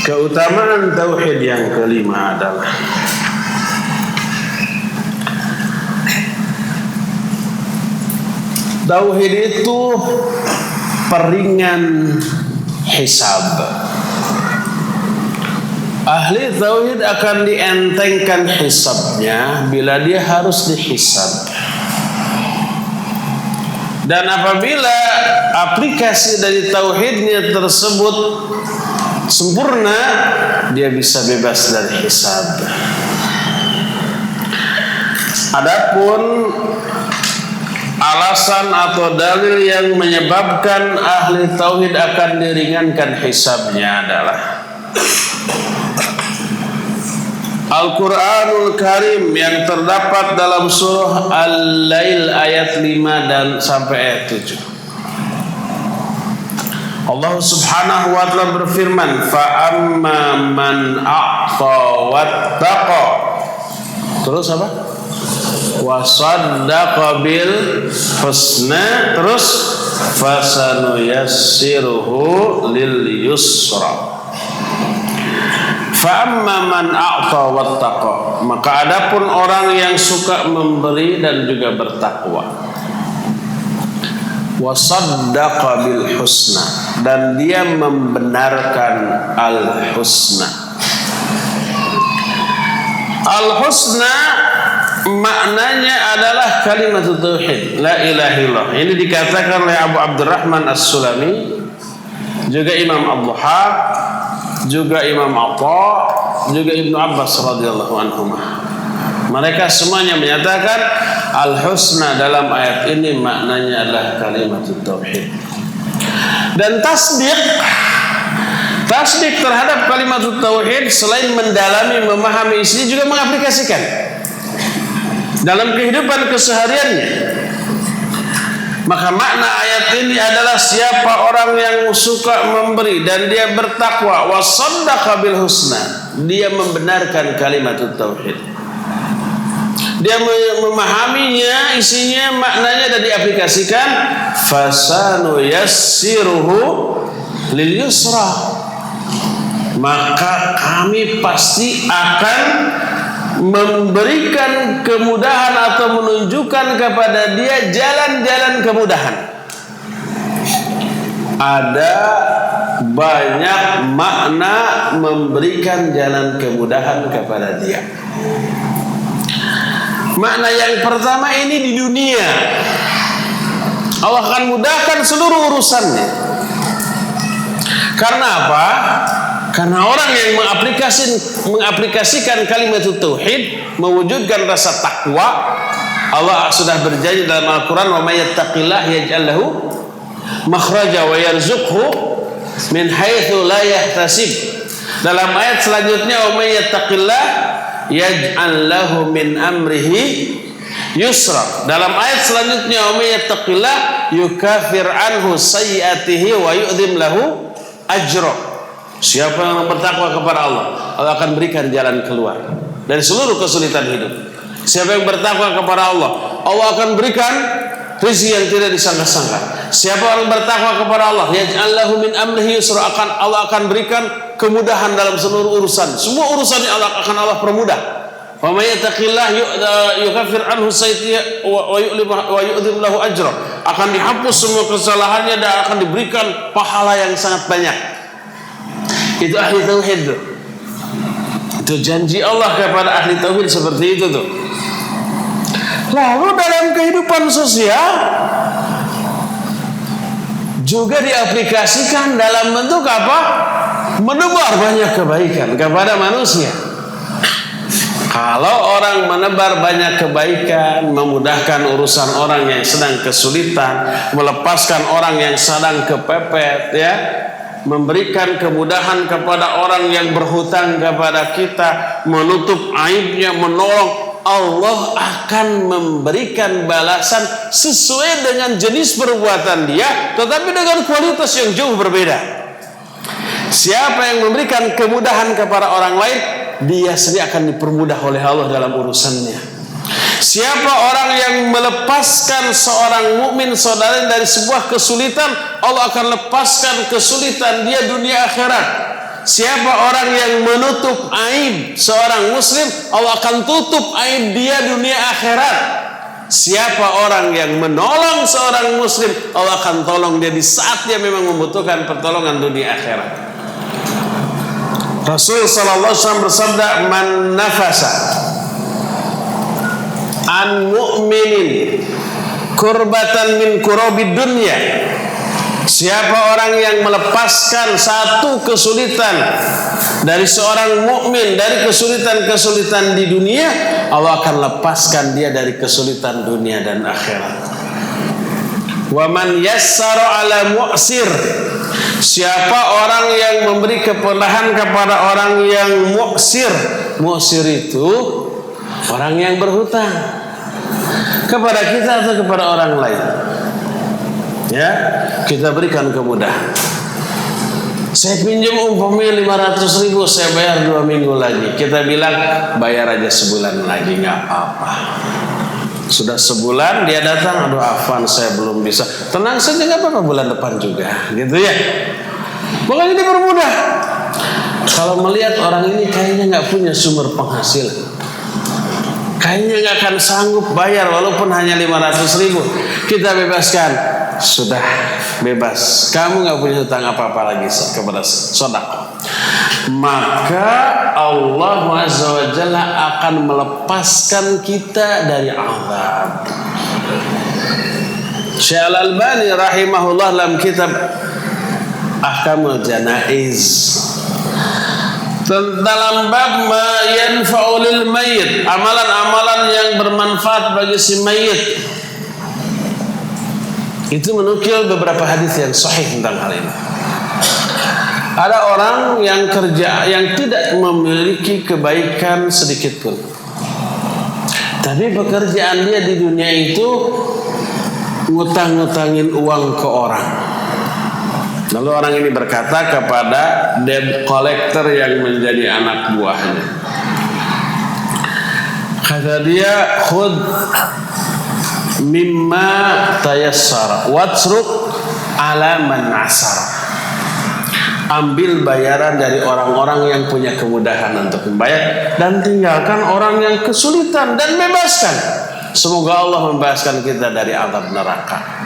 keutamaan tauhid yang kelima adalah tauhid itu peringan hisab. Ahli tauhid akan dientengkan hisabnya bila dia harus dihisab. Dan apabila aplikasi dari tauhidnya tersebut sempurna, dia bisa bebas dari hisab. Adapun alasan atau dalil yang menyebabkan ahli tauhid akan diringankan hisabnya adalah Al-Quranul Karim yang terdapat dalam surah Al-Lail ayat 5 dan sampai ayat 7. Allah Subhanahu wa ta'ala berfirman, fa amma man a'ta wattaqa. Terus apa? Wa saddaqa bil husna. Terus fasanuyassiruhu lil yusra. Fa amma man a'ta wattaqa, maka adapun orang yang suka memberi dan juga bertakwa, wa saddaqa bil husna, dan dia membenarkan al husna. Al husna maknanya adalah kalimat tauhid la ilaha illallah. Ini dikatakan oleh Abu Abdurrahman As-Sulami, juga Imam Ad-Duha, juga Imam Atha, juga Ibnu Abbas radhiyallahu anhuma. Mereka semuanya menyatakan al-husna dalam ayat ini maknanya adalah kalimat tauhid. Dan tasdik terhadap kalimat tauhid selain mendalami, memahami isinya, juga mengaplikasikan. dalam kehidupan kesehariannya. Maka makna ayat ini adalah siapa orang yang suka memberi dan dia bertakwa, wa saddaqa bil husna, dia membenarkan kalimat tauhid, dia memahaminya, isinya, maknanya, dan diaplikasikan, fasanu yassiruhu lil yusra, maka kami pasti akan memberikan kemudahan atau menunjukkan kepada dia jalan-jalan kemudahan. Ada banyak makna memberikan jalan kemudahan kepada dia. Makna yang pertama ini di dunia, Allah akan mudahkan seluruh urusannya. Karena apa? Karena orang yang mengaplikasikan kalimat tauhid, mewujudkan rasa takwa, Allah sudah berjanji dalam Al-Quran, wa may yattaqillah yaj'al lahu makhraja wa yarzuqhu min haitsu la yahtasib. Dalam ayat selanjutnya, wa may yattaqillah yaj'al lahu min amrihi yusra. Dalam ayat selanjutnya, wa may yattaqillah yukaffir anhu sayyi'atihi wa yu'dhim lahu ajra. Siapa yang bertakwa kepada Allah, Allah akan berikan jalan keluar dari seluruh kesulitan hidup. Siapa yang bertakwa kepada Allah, Allah akan berikan rezeki yang tidak disangka-sangka. Siapa orang bertakwa kepada Allah, yaj'al lahu min amrihi yusra, Allah akan berikan kemudahan dalam seluruh urusan. Semua urusannya Allah permudah. Wa may yattaqillah yukaffir anhu sayyi'atihi wa yu'dhim lahu ajra. Akan dihapus semua kesalahannya dan akan diberikan pahala yang sangat banyak. Itu ahli tauhid tuh. Itu janji Allah kepada ahli tauhid seperti itu tuh. Lalu dalam kehidupan sosial juga diaplikasikan dalam bentuk apa? Menebar banyak kebaikan kepada manusia. Kalau orang menebar banyak kebaikan, memudahkan urusan orang yang sedang kesulitan, melepaskan orang yang sedang kepepet, ya, memberikan kemudahan kepada orang yang berhutang kepada kita, menutup aibnya, menolong, Allah akan memberikan balasan sesuai dengan jenis perbuatan dia, tetapi dengan kualitas yang jauh berbeda. Siapa yang memberikan kemudahan kepada orang lain, dia sendiri akan dipermudah oleh Allah dalam urusannya. Siapa orang yang melepaskan seorang mukmin saudara dari sebuah kesulitan, Allah akan lepaskan kesulitan dia dunia akhirat. Siapa orang yang menutup aib seorang muslim, Allah akan tutup aib dia dunia akhirat. Siapa orang yang menolong seorang muslim, Allah akan tolong dia di saat dia memang membutuhkan pertolongan dunia akhirat. Rasul sallallahu alaihi wasallam bersabda, man nafasa an mu'minin kurbatan min kurabid dunya, siapa orang yang melepaskan satu kesulitan dari seorang mukmin dari kesulitan-kesulitan di dunia, Allah akan lepaskan dia dari kesulitan dunia dan akhirat. Wa man yassara ala mu'sir, siapa orang yang memberi kemudahan kepada orang yang mu'sir. Mu'sir itu orang yang berhutang kepada kita atau kepada orang lain, ya, kita berikan kemudahan. Saya pinjam umpamanya 500.000, saya bayar 2 minggu lagi. Kita bilang bayar aja sebulan lagi, nggak apa-apa. Sudah sebulan dia datang, aduh Afan saya belum bisa. Tenang saja, nggak apa-apa, bulan depan juga, gitu ya. Pokoknya dipermudah. Kalau melihat orang ini kayaknya nggak punya sumber penghasilan, kayaknya nggak akan sanggup bayar walaupun hanya 500.000, kita bebaskan. Sudah bebas, kamu nggak punya hutang apa-apa lagi kepada sedekah. Maka Allah Azza wa Jalla akan melepaskan kita dari azab. Syekh Al-Albani rahimahullah dalam kitab Ahkamul Janaiz, dalam bab ma yanfa'u lil mayyit, amalan-amalan yang bermanfaat bagi si mayit, itu menukil beberapa hadis yang sahih tentang hal ini. Ada orang yang kerja yang tidak memiliki kebaikan sedikit pun, Tapi pekerjaan dia di dunia itu ngutang-ngutangin uang ke orang. Lalu orang ini berkata kepada debt collector yang menjadi anak buahnya. Kata dia, khud mimma tayassara watruk ala man asara. Ambil bayaran dari orang-orang yang punya kemudahan untuk membayar dan tinggalkan orang yang kesulitan dan bebaskan. Semoga Allah membebaskan kita dari azab neraka.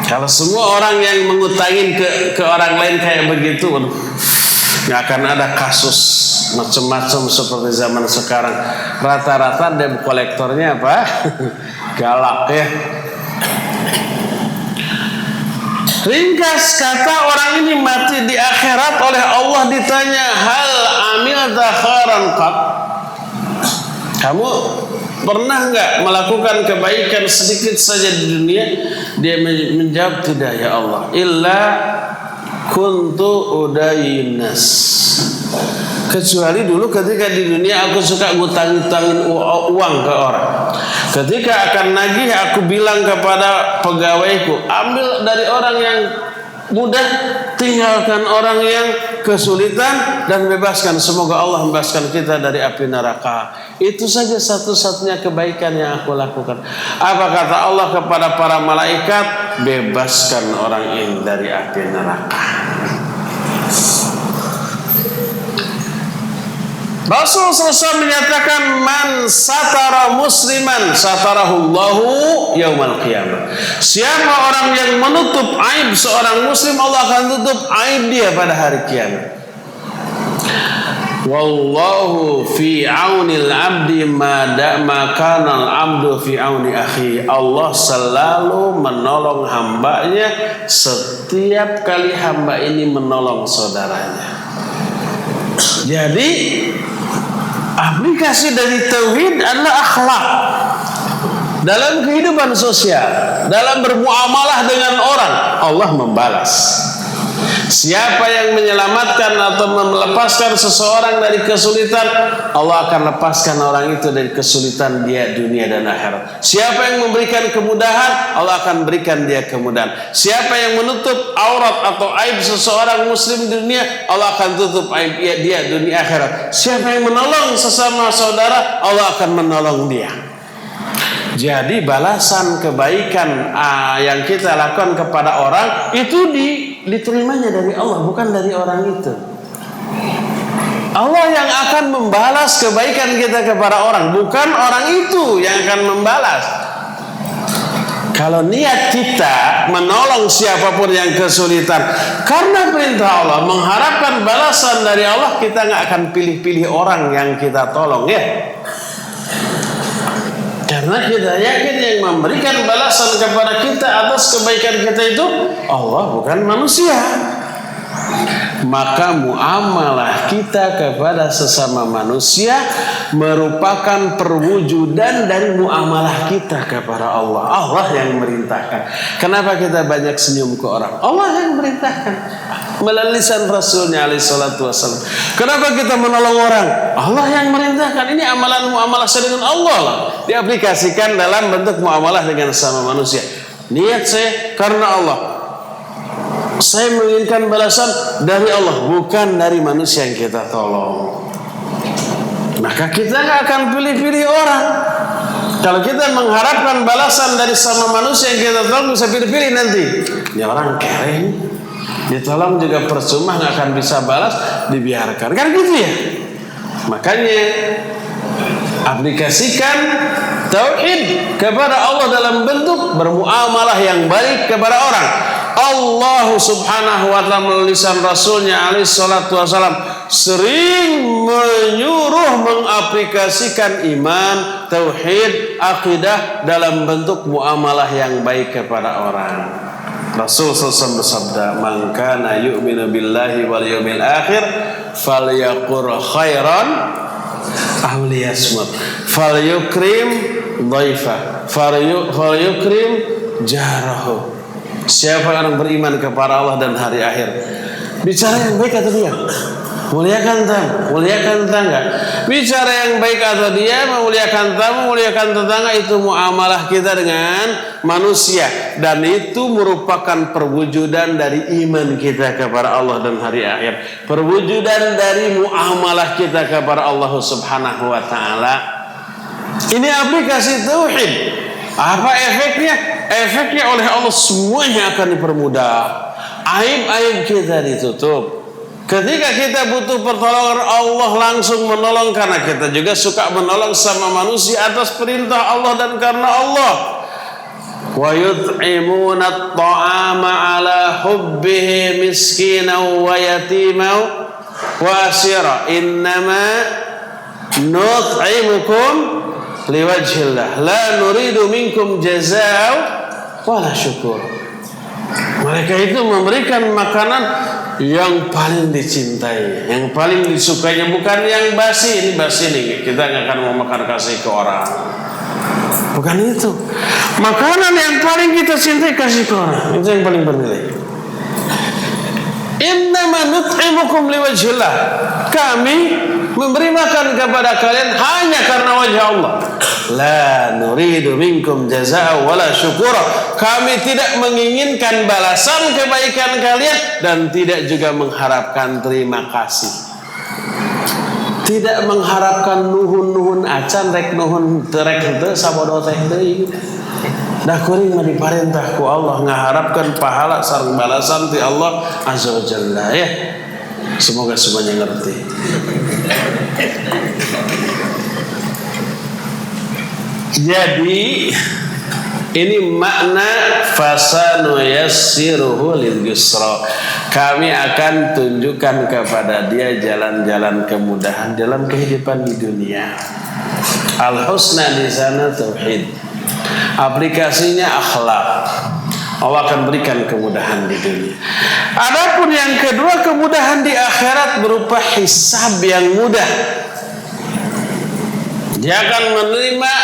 Kalau semua orang yang mengutangin ke orang lain kayak begitu, nggak akan ada kasus macam-macam seperti zaman sekarang. Rata-rata debt kolektornya apa? Galak ya. Ringkas kata, orang ini mati di akhirat oleh Allah ditanya, hal amilta khairan qat? Kamu pernah nggak melakukan kebaikan sedikit saja di dunia? Dia menjawab, tidak ya Allah, illa kuntu udayinas. Kecuali dulu ketika di dunia aku suka ngutang-ngutangin uang ke orang. Ketika akan nagih aku bilang kepada pegawaiku, ambil dari orang yang mudah, tinggalkan orang yang kesulitan dan bebaskan. Semoga Allah membebaskan kita dari api neraka. Itu saja satu-satunya kebaikan yang aku lakukan. Apa kata Allah kepada para malaikat? Bebaskan orang ini dari api neraka. Rasul SAW menyatakan, man satara musliman satarahullahu yaumal qiyamah. Siapa orang yang menutup aib seorang muslim, Allah akan tutup aib dia pada hari kiamat. Wallahu fi aunil abdi ma kana al abdu fi auni akhi. Allah selalu menolong hambanya setiap kali hamba ini menolong saudaranya. Jadi aplikasi dari tauhid adalah akhlak dalam kehidupan sosial, dalam bermuamalah dengan orang. Allah membalas. Siapa yang menyelamatkan atau melepaskan seseorang dari kesulitan, Allah akan lepaskan orang itu dari kesulitan dia dunia dan akhirat. Siapa yang memberikan kemudahan, Allah akan berikan dia kemudahan. Siapa yang menutup aurat atau aib seseorang muslim di dunia, Allah akan tutup aib dia dunia akhirat. Siapa yang menolong sesama saudara, Allah akan menolong dia. Jadi balasan kebaikan yang kita lakukan kepada orang itu diterimanya dari Allah, bukan dari orang itu. Allah yang akan membalas kebaikan kita kepada orang, bukan orang itu yang akan membalas. Kalau niat kita menolong siapapun yang kesulitan karena perintah Allah, mengharapkan balasan dari Allah, kita nggak akan pilih-pilih orang yang kita tolong, ya. Karena kita yakin yang memberikan balasan kepada kita atas kebaikan kita itu Allah, bukan manusia. Maka muamalah kita kepada sesama manusia merupakan perwujudan dari muamalah kita kepada Allah. Allah yang merintahkan. Kenapa kita banyak senyum ke orang? Allah yang merintahkan melalui lisan Rasulnya alaihi salatu wassalam. Kenapa kita menolong orang? Allah yang merintahkan. Ini amalan muamalah saya dengan Allah lah. Diaplikasikan dalam bentuk muamalah dengan sesama manusia. Niat saya karena Allah. Saya menginginkan balasan dari Allah, bukan dari manusia yang kita tolong. Maka kita nggak akan pilih-pilih orang. Kalau kita mengharapkan balasan dari sama manusia yang kita tolong, bisa pilih-pilih nanti. Ini orang kering, ditolong juga percuma, nggak akan bisa balas, dibiarkan. Kan gitu ya. Makanya aplikasikan tauhid kepada Allah dalam bentuk bermuamalah yang baik kepada orang. Allah subhanahu wa ta'ala melalui lisan Rasulnya alaihi salatu wassalam sering menyuruh mengaplikasikan iman, tauhid, akidah dalam bentuk muamalah yang baik kepada orang. Rasul SAW bersabda, man kana yu'minu billahi wal yawmil akhir falyaqul khairan aw liyasmut falyukrim dhaifa falyukrim jarahu. Siapa orang beriman kepada Allah dan hari akhir, bicara yang baik atau diam, muliakan tetangga. bicara yang baik atau dia memuliakan tamu, memuliakan tetangga, itu muamalah kita dengan manusia, dan itu merupakan perwujudan dari iman kita kepada Allah dan hari akhir, perwujudan dari muamalah kita kepada Allah Subhanahu wa taala. Ini aplikasi tauhid. Apa efeknya? Efeknya oleh Allah semuanya akan dipermudah. Aib-aib kita ditutup. Ketika kita butuh pertolongan, Allah langsung menolong, karena kita juga suka menolong sama manusia atas perintah Allah dan karena Allah. Wa yut'imuna at-ta'ama 'ala hubbihi miskinan wa yatiman wa asira. Innama nut'imukum liwajhillah la nuridu minkum jazaa'an wala syukur. Mereka itu memberikan makanan yang paling dicintai, yang paling disukainya, bukan yang basi. Ini basi nih, kita nggak akan mau makan kasih ke orang. Bukan itu. Makanan yang paling kita cintai kasih ke orang, itu yang paling bernilai. Innama nut'imukum liwajhillah. Kami memberi makan kepada kalian hanya karena wajah Allah. La nuridu minkum jazaa'a wala syukura. Kami tidak menginginkan balasan kebaikan kalian dan tidak juga mengharapkan terima kasih. Tidak mengharapkan nuhun-nuhun acan rek nuhun terek henteu sabodo teh deui. Dah kuring mah diparentah ku Allah ngaharapkan pahala sareng balasan ti Allah azza wa jalla ya. Semoga semuanya ngerti. Jadi ini makna fasanu yassiruhu lil yusra. Kami akan tunjukkan kepada dia jalan-jalan kemudahan dalam kehidupan di dunia. Al-husna di sana tauhid. Aplikasinya akhlak. Allah akan berikan kemudahan di dunia. Adapun yang kedua, kemudahan di akhirat berupa hisab yang mudah. Dia akan menerima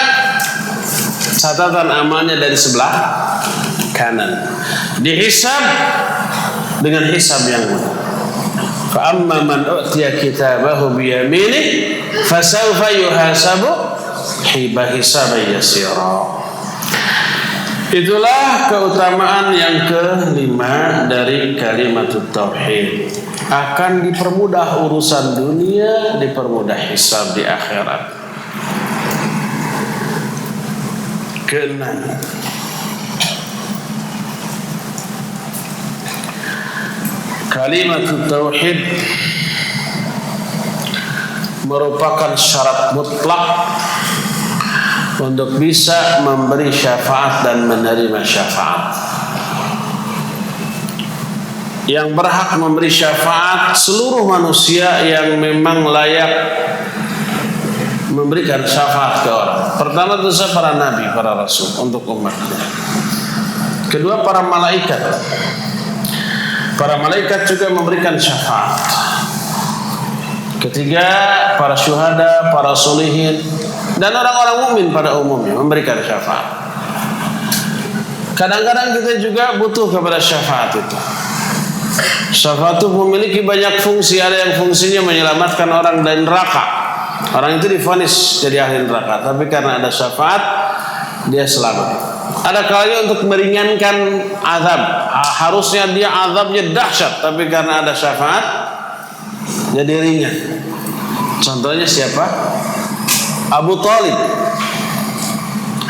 catatan amalnya dari sebelah kanan. Dihisab dengan hisab yang mudah. Fa amma man utiya kitabahu bi yaminihi fasawfa yuhasabu hisaban yasira. Itulah keutamaan yang kelima dari kalimat tauhid. Akan dipermudah urusan dunia, dipermudah hisab di akhirat. Keenam, kalimat tauhid merupakan syarat mutlak untuk bisa memberi syafaat dan menerima syafaat. Yang berhak memberi syafaat seluruh manusia yang memang layak memberikan syafaat ke orang. Pertama tentu saja para nabi, para rasul untuk umatnya. Kedua para malaikat. Para malaikat juga memberikan syafaat. Ketiga para syuhada, para solihin, dan orang-orang mukmin pada umumnya memberikan syafaat. Kadang-kadang kita juga butuh kepada syafaat itu. Syafaat itu memiliki banyak fungsi. Ada yang fungsinya menyelamatkan orang dari neraka. Orang itu divonis jadi ahli neraka, tapi karena ada syafaat dia selamat. Ada kalanya untuk meringankan azab. Harusnya dia azabnya dahsyat, tapi karena ada syafaat jadi ringan. Contohnya siapa? Abu Thalib.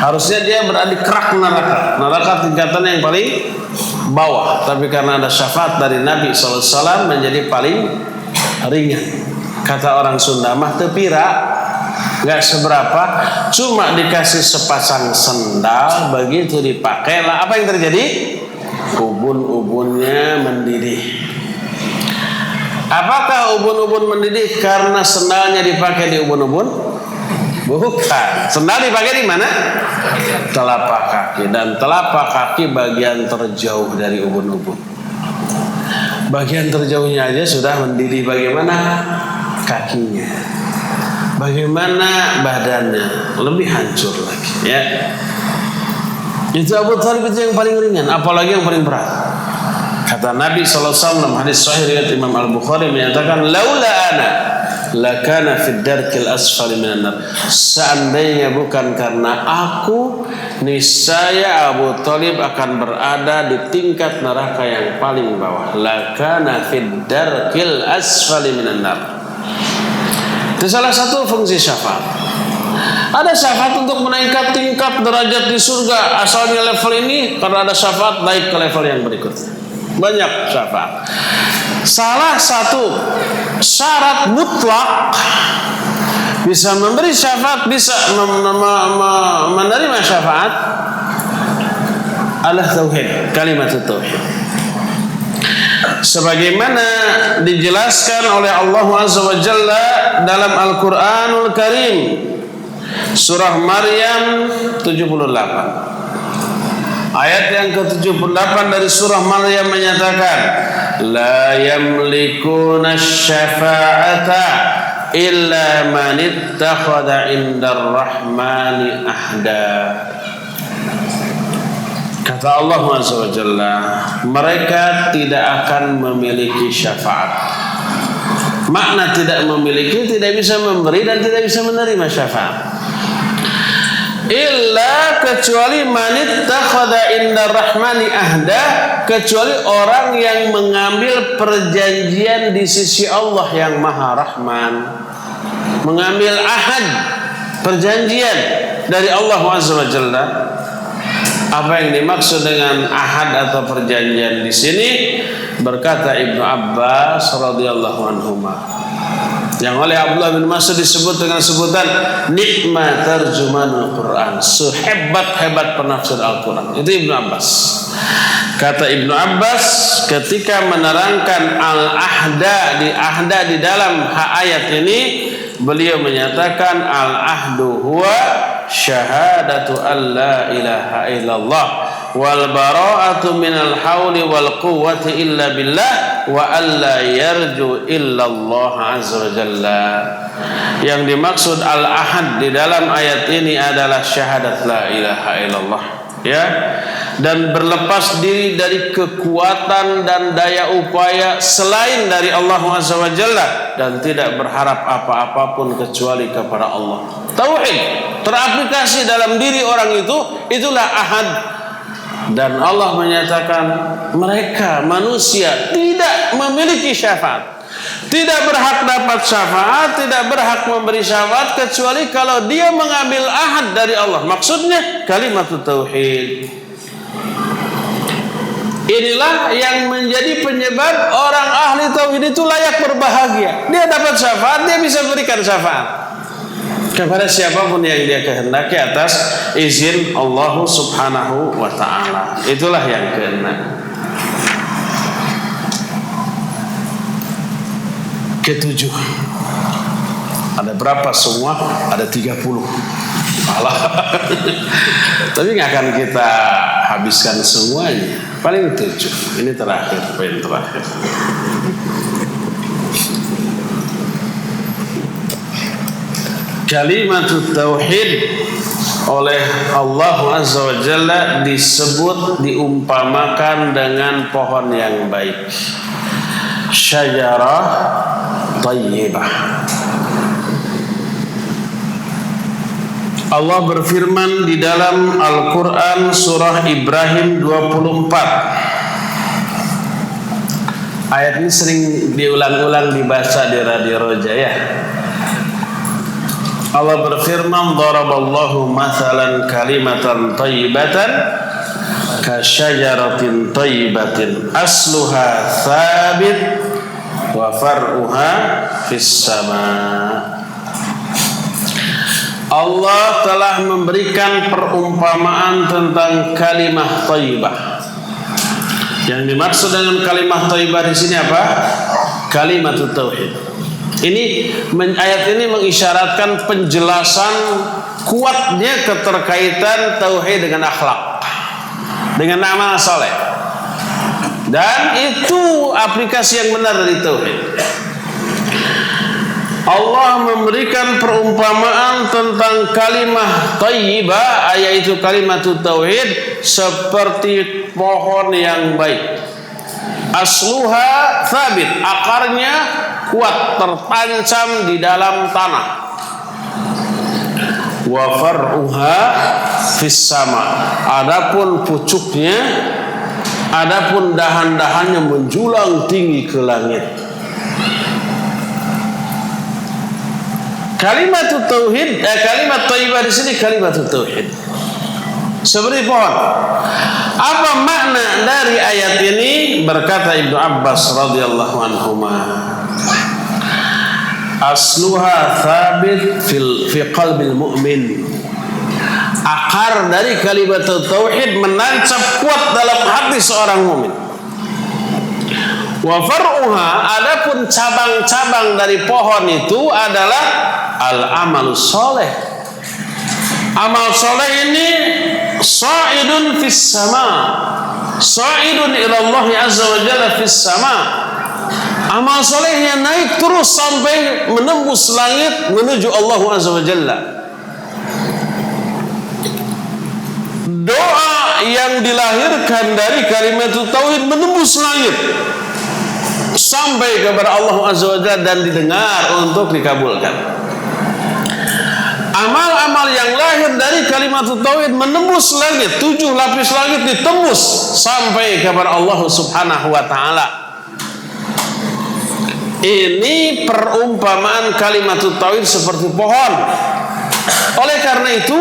Harusnya dia berada di kerak neraka. Neraka tingkatan yang paling bawah, tapi karena ada syafaat dari Nabi SAW menjadi paling ringan. Kata orang Sunda mah teu pira, gak seberapa, cuma dikasih sepasang sendal, begitu dipakai lah apa yang terjadi? Ubun-ubunnya mendidih. Apakah ubun-ubun mendidih karena sendalnya dipakai di ubun-ubun? Bukan. Sendal dipakai di mana? Telapak kaki, dan telapak kaki bagian terjauh dari ubun-ubun. Bagian terjauhnya aja sudah mendidih, bagaimana kakinya? Bagaimana badannya? Lebih hancur lagi, ya. Itu Abu Thalib itu yang paling ringan, apalagi yang paling berat. Kata Nabi SAW hadis sahih riwayat Imam Al-Bukhari menyatakan, laula ana lakana fid darkil asfali minan nar. Seandainya bukan karena aku, niscaya Abu Thalib akan berada di tingkat neraka yang paling bawah. Lakana fid darkil asfali minan nar. Itu salah satu fungsi syafaat. Ada syafaat untuk menaikkan tingkat derajat di surga. Asalnya level ini, karena ada syafaat naik ke level yang berikutnya. Banyak syafaat. Salah satu syarat mutlak bisa memberi syafaat, bisa menerima syafaat adalah tauhid, kalimat tauhid. Sebagaimana dijelaskan oleh Allah Azza wa Jalla dalam Al-Qur'anul Karim, surah Maryam 78. Ayat yang ke-78 dari surah Maryam menyatakan, la yamlikuna syafa'ata illa man ittakhadha 'indar rahmani ahda. Kata Allah Azza wa Jalla, mereka tidak akan memiliki syafaat. Makna tidak memiliki, tidak bisa memberi dan tidak bisa menerima syafaat. Illa, kecuali manittakhadha indar rahmani ahda, kecuali orang yang mengambil perjanjian di sisi Allah yang Maha Rahman, mengambil ahad, perjanjian dari Allah Azza wa Jalla. Apa yang dimaksud dengan ahad atau perjanjian di sini? Berkata Ibnu Abbas radhiyallahu anhuma, yang oleh Abdullah bin Mas'ud disebut dengan sebutan nikmat terjemahan Al-Quran, sehebat-hebat penafsir Al-Quran. Itu Ibnu Abbas. Kata Ibnu Abbas ketika menerangkan ahda di dalam ayat ini, beliau menyatakan al-ahdu huwa syahadatu an la ilaha illallah wal bara'atu minal hauli wal quwwati illa billah wa alla yarju illallah azza wa jalla. Yang dimaksud al-ahad di dalam ayat ini adalah syahadat la ilaha illallah, ya, dan berlepas diri dari kekuatan dan daya upaya selain dari Allah azza wa jalla, dan tidak berharap apa-apapun kecuali kepada Allah. Tauhid teraplikasi dalam diri orang itu, itulah ahad. Dan Allah menyatakan mereka manusia tidak memiliki syafaat, tidak berhak dapat syafaat, tidak berhak memberi syafaat kecuali kalau dia mengambil ahad dari Allah. Maksudnya kalimat tauhid. Inilah yang menjadi penyebab orang ahli tauhid itu layak berbahagia. Dia dapat syafaat, dia bisa berikan syafaat kepada siapapun yang dia kehendaki atas izin Allah Subhanahu wa ta'ala. Itulah yang keenam. Ketujuh. Ada berapa semua? Ada 30. Alah. Tapi nggak akan kita habiskan semuanya. Paling 7. Ini terakhir, poin terakhir. Kalimat tauhid oleh Allah Azza wa Jalla disebut, diumpamakan dengan pohon yang baik, syajarah thayyibah. Allah berfirman di dalam Al-Quran surah Ibrahim 24. Ayat ini sering diulang-ulang dibaca di Radio Roja, ya. Allah berfirman, daraballahu mathalan kalimatan thayyibatan kasyajaratin thayyibatin asluha thabit wa far'uha fis sama. Allah telah memberikan perumpamaan tentang kalimah thayyibah. Yang dimaksud dengan kalimah thayyibah di sini apa? Kalimat tauhid. Ini ayat ini mengisyaratkan penjelasan kuatnya keterkaitan tauhid dengan akhlak, dengan amal saleh, dan itu aplikasi yang benar dari tauhid. Allah memberikan perumpamaan tentang kalimah thayyibah, yaitu kalimat tauhid, seperti pohon yang baik. Asluha thabit, akarnya kuat tertancap di dalam tanah. Wa far'uha fis sama, adapun pucuknya, adapun dahan-dahannya menjulang tinggi ke langit. Kalimat tauhid, kalimat thayyibah di sini kalimat tauhid. Seperti pohon. Apa makna dari ayat ini? Berkata Ibnu Abbas radhiyallahu anhuma, asluha thabit fi qalbil mu'min. Akar dari kalimat tauhid menancap kuat dalam hati seorang mukmin. Wa far'uha, adapun cabang-cabang dari pohon itu adalah al-amalus soleh. Amal soleh ini sa'idun fis sama, sa'idun ila Allah azza wa jalla fis sama. Amal solehnya naik terus sampai menembus langit menuju Allah azza wa jalla. Doa yang dilahirkan dari kalimat tauhid menembus langit sampai kepada Allah azza wa jalla dan didengar untuk dikabulkan. Amal-amal yang lahir dari kalimat tauhid menembus langit, 7 lapis langit ditembus sampai kepada Allah subhanahu wa ta'ala. Ini perumpamaan kalimat tauhid seperti pohon. Oleh karena itu,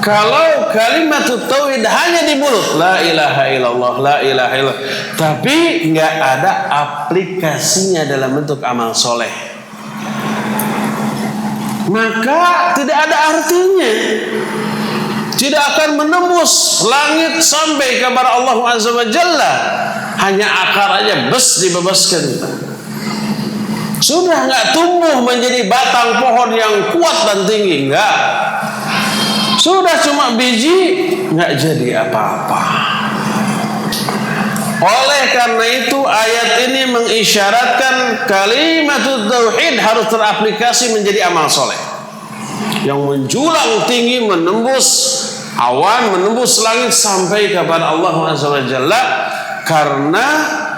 kalau kalimat tauhid hanya di mulut, la ilaha illallah, la ilaha illallah, tapi nggak ada aplikasinya dalam bentuk amal soleh, maka tidak ada artinya. Tidak akan menembus langit sampai kepada Allah azza wa jalla. Hanya akar aja bes dibebaskan. Sudah nggak tumbuh menjadi batang pohon yang kuat dan tinggi, enggak. Sudah cuma biji, nggak jadi apa-apa. Oleh karena itu ayat ini mengisyaratkan kalimat tauhid harus teraplikasi menjadi amal soleh yang menjulang tinggi, menembus awan, menembus langit sampai kepada Allah azza wa jalla. Karena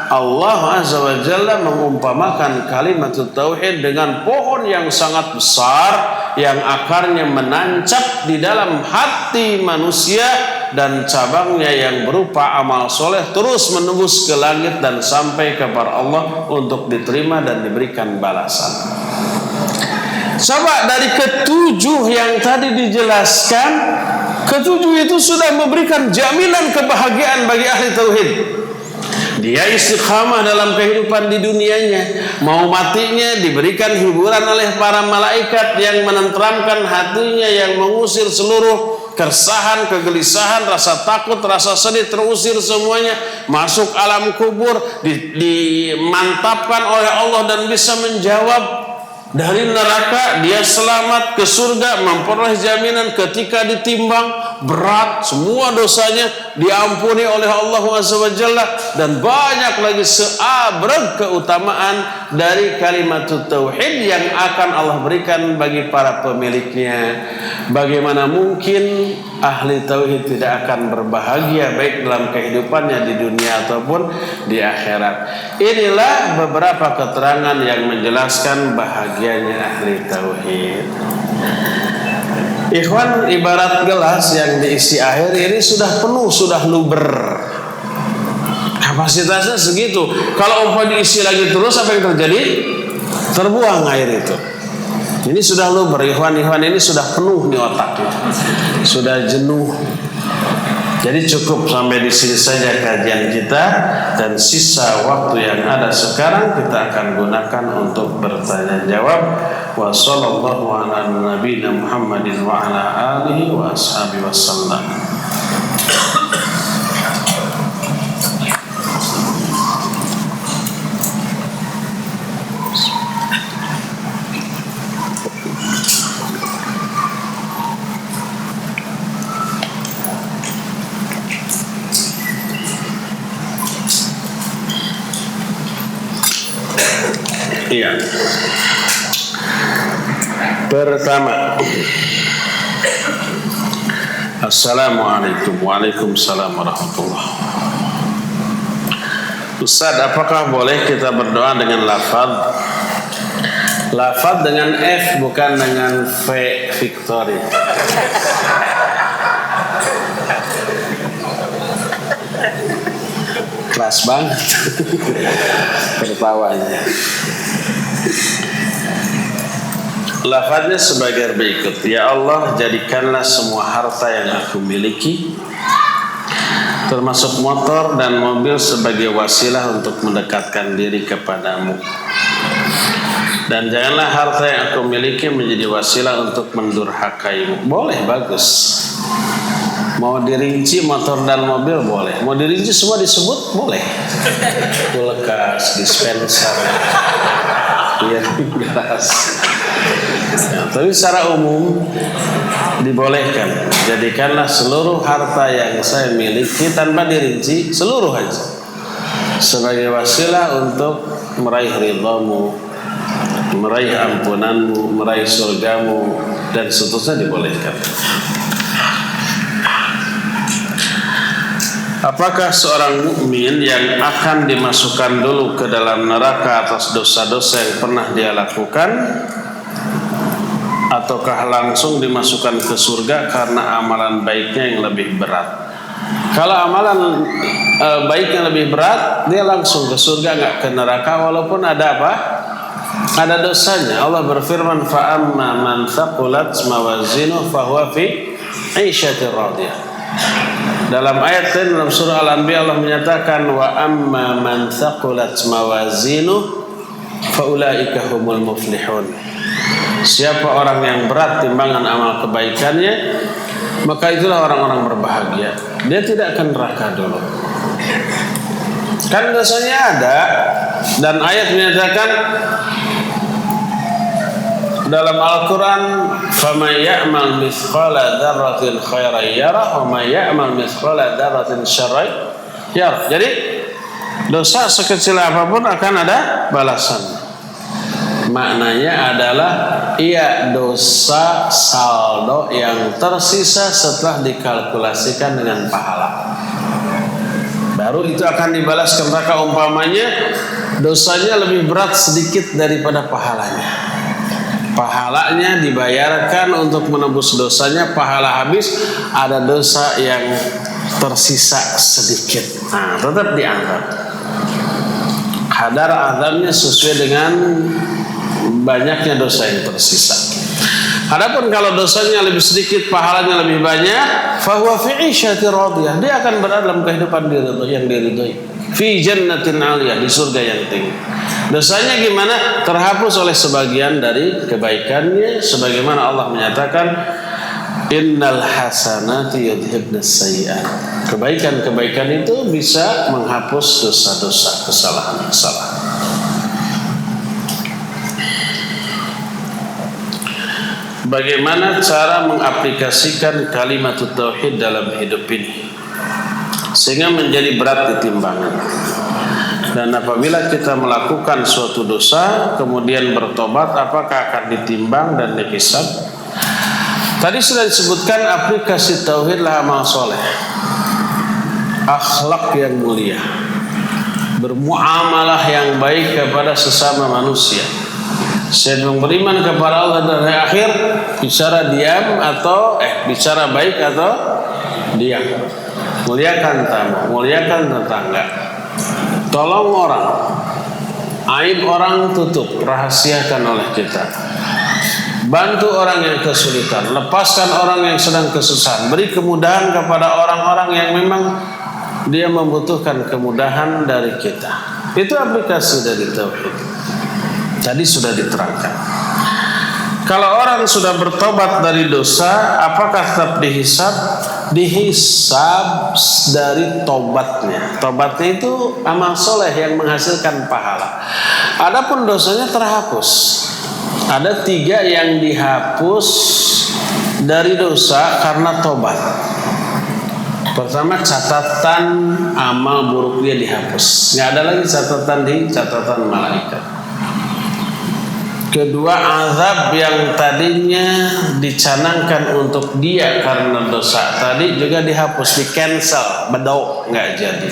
Allah azza wa jalla mengumpamakan kalimat tauhid dengan pohon yang sangat besar yang akarnya menancap di dalam hati manusia dan cabangnya yang berupa amal soleh terus menembus ke langit dan sampai kepada Allah untuk diterima dan diberikan balasan. Coba dari ketujuh yang tadi dijelaskan, ketujuh itu sudah memberikan jaminan kebahagiaan bagi ahli tauhid. Dia istiqamah dalam kehidupan di dunianya, mau matinya diberikan hiburan oleh para malaikat yang menenteramkan hatinya, yang mengusir seluruh keresahan, kegelisahan, rasa takut, rasa sedih, terusir semuanya, masuk alam kubur, dimantapkan oleh Allah dan bisa menjawab. Dari neraka dia selamat ke surga, memperoleh jaminan ketika ditimbang berat semua dosanya diampuni oleh Allah azza wa jalla. Dan banyak lagi seabrek keutamaan dari kalimat tauhid yang akan Allah berikan bagi para pemiliknya. Bagaimana mungkin ahli tauhid tidak akan berbahagia baik dalam kehidupannya di dunia ataupun di akhirat. Inilah beberapa keterangan yang menjelaskan bahagianya ahli tauhid. Ikhwan, ibarat gelas yang diisi air ini sudah penuh, sudah luber, kapasitasnya segitu. Kalau umpama diisi lagi terus, apa yang terjadi? Terbuang air itu. Ini sudah luber, ikhwan ini sudah penuh nih otaknya, sudah jenuh. Jadi cukup sampai di sini saja kajian kita, dan sisa waktu yang ada sekarang kita akan gunakan untuk bertanya jawab. Wa sallallahu ala nabiyina Muhammadin wa ala alihi wa ashabihi wasallam. Iya. Pertama, Assalamualaikum. Waalaikumsalam warahmatullahi. Ustaz, apakah boleh kita berdoa dengan lafaz? Lafaz dengan F bukan dengan V Victory. Kelas banget tertawanya. Lafaznya sebagai berikut. Ya Allah, jadikanlah semua harta yang aku miliki, termasuk motor dan mobil, sebagai wasilah untuk mendekatkan diri kepadamu. Dan janganlah harta yang aku miliki menjadi wasilah untuk mendurhakaimu. Boleh, bagus. Mau dirinci motor dan mobil boleh. Mau dirinci semua disebut boleh. Kulkas, dispenser, ya jelas. Ya, tapi secara umum dibolehkan. Jadikanlah seluruh harta yang saya miliki tanpa dirinci, seluruh aja, sebagai wasilah untuk meraih ridhamu, meraih ampunanmu, meraih surgamu, dan seterusnya dibolehkan. Apakah seorang mukmin yang akan dimasukkan dulu ke dalam neraka atas dosa-dosa yang pernah dia lakukan, ataukah langsung dimasukkan ke surga karena amalan baiknya yang lebih berat? Kalau amalan baiknya lebih berat, dia langsung ke surga, nggak ke neraka, walaupun ada apa? Ada dosanya. Allah berfirman, fa amma man thaqulat mawazinuhu fa huwa fi 'ishatir radiyah. Dalam ayat lain dalam surah Al-Anbiya Allah menyatakan, wa amma man thaqulat mawazinuhu fa ulaika humul muflihun. Siapa orang yang berat timbangan amal kebaikannya, maka itulah orang-orang berbahagia. Dia tidak akan neraka dulu. Kan dosanya ada, dan ayat menyatakan dalam Al-Quran, faman ya'mal mithqala dzarratin khairan yarah wa man ya'mal mithqala dzarratin syarran yarah. Jadi dosa sekecil apapun akan ada balasan. Maknanya adalah ia dosa saldo yang tersisa setelah dikalkulasikan dengan pahala. Baru itu akan dibalas ke neraka. Umpamanya dosanya lebih berat sedikit daripada pahalanya. Pahalanya dibayarkan untuk menebus dosanya, pahala habis, ada dosa yang tersisa sedikit. Nah, tetap diangkat. Kadar azabnya sesuai dengan banyaknya dosa yang tersisa. Adapun kalau dosanya lebih sedikit, pahalanya lebih banyak, fahuwa fi 'ishatir radiyah. Dia akan berada dalam kehidupan yang diridhoi. Fi jannatin 'aliyah, di surga yang tinggi. Dosanya gimana? Terhapus oleh sebagian dari kebaikannya, sebagaimana Allah menyatakan, innal hasanati yudhibnas sayyi'at. Kebaikan-kebaikan itu bisa menghapus dosa-dosa, kesalahan-kesalahan. Bagaimana cara mengaplikasikan kalimat tauhid dalam hidup ini sehingga menjadi berat di timbangan? Dan apabila kita melakukan suatu dosa kemudian bertobat, apakah akan ditimbang dan dihisab? Tadi sudah disebutkan aplikasi tauhidlah amal soleh, akhlak yang mulia, bermuamalah yang baik kepada sesama manusia. Sebelum beriman kepada Allah dan hari akhir, bicara diam atau bicara baik atau diam. Muliakan tamu, muliakan tetangga. Tolong orang, aib orang tutup, rahasiakan oleh kita. Bantu orang yang kesulitan, lepaskan orang yang sedang kesusahan, beri kemudahan kepada orang-orang yang memang dia membutuhkan kemudahan dari kita. Itu aplikasi dari tauhid. Tadi sudah diterangkan. Kalau orang sudah bertobat dari dosa, apakah tetap dihisab? Dihisab dari tobatnya. Tobatnya itu amal soleh yang menghasilkan pahala. Adapun dosanya terhapus. Ada 3 yang dihapus dari dosa karena tobat. Pertama, catatan amal buruk dia dihapus. Nggak ada lagi catatan di catatan malaikat. Kedua, azab yang tadinya dicanangkan untuk dia karena dosa tadi juga dihapus, di cancel, bedok, nggak jadi.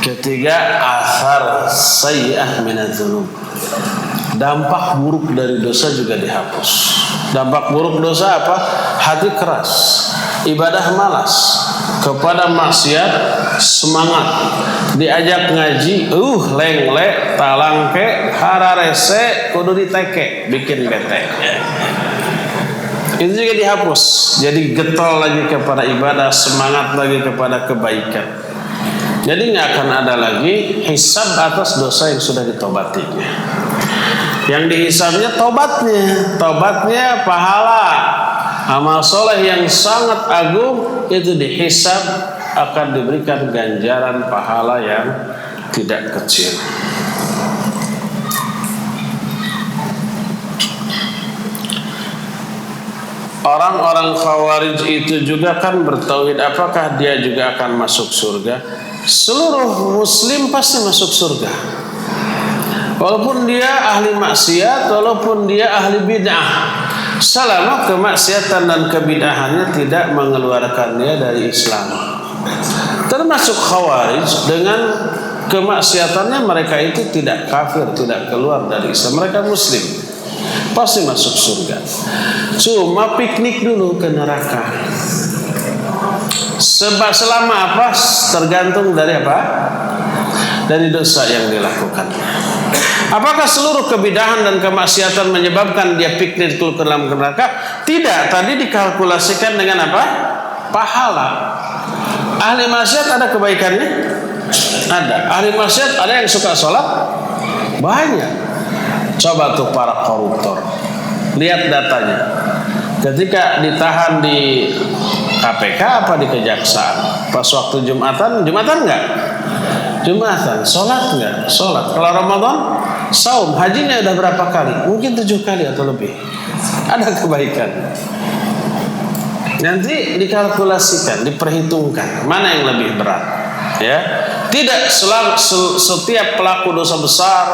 Ketiga, athar sayyi'ah minadz-dzunub. Dampak buruk dari dosa juga dihapus. Dampak buruk dosa apa? Hati keras, ibadah malas, kepada maksiat semangat, diajak ngaji lengle talangke hararese kudu diteke bikin bete. Itu juga dihapus. Jadi getol lagi kepada ibadah, semangat lagi kepada kebaikan. Jadi nggak akan ada lagi hisab atas dosa yang sudah ditobatinya. Yang dihisabnya tobatnya pahala amal soleh yang sangat agung, itu dihisab akan diberikan ganjaran pahala yang tidak kecil. Orang-orang Khawarij itu juga kan bertauhid, apakah dia juga akan masuk surga? Seluruh muslim pasti masuk surga, walaupun dia ahli maksiat, walaupun dia ahli bid'ah, selama kemaksiatan dan kebid'ahannya tidak mengeluarkan dia dari Islam. Termasuk Khawarij, dengan kemaksiatannya mereka itu tidak kafir, tidak keluar dari Islam, mereka muslim, pasti masuk surga. Cuma piknik dulu ke neraka. Sebab selama apa? Tergantung dari apa? Dari dosa yang dilakukan. Apakah seluruh kebidahan dan kemaksiatan menyebabkan dia piknik ke dalam neraka? Tidak. Tadi dikalkulasikan dengan apa? Pahala. Ahli maksiat ada kebaikannya? Ada. Ahli maksiat ada yang suka sholat? Banyak. Coba tuh para koruptor, lihat datanya. Ketika ditahan di KPK apa di kejaksaan, pas waktu Jumatan nggak? Jumatan, sholat nggak? Sholat. Kalau Ramadan, saum, hajinya udah berapa kali? Mungkin 7 kali atau lebih. Ada kebaikan. Nanti dikalkulasikan, diperhitungkan mana yang lebih berat. Ya, tidak setiap pelaku dosa besar,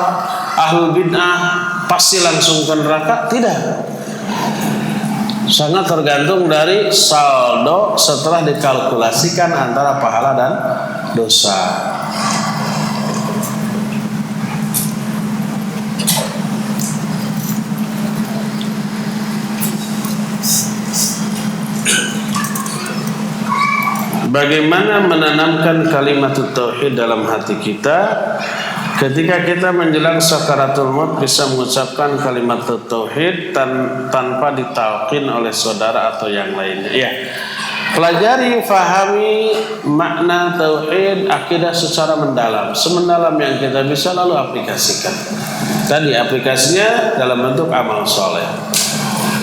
ahlul bid'ah pasti langsung ke neraka. Tidak. Sangat tergantung dari saldo setelah dikalkulasikan antara pahala dan dosa. Bagaimana menanamkan kalimat tauhid dalam hati kita? Ketika kita menjelang sakaratul maut bisa mengucapkan kalimat tauhid tanpa ditalqin oleh saudara atau yang lainnya. Ya, pelajari, fahami makna tauhid akidah secara mendalam, semendalam yang kita bisa, lalu aplikasikan. Tadi aplikasinya dalam bentuk amal soleh.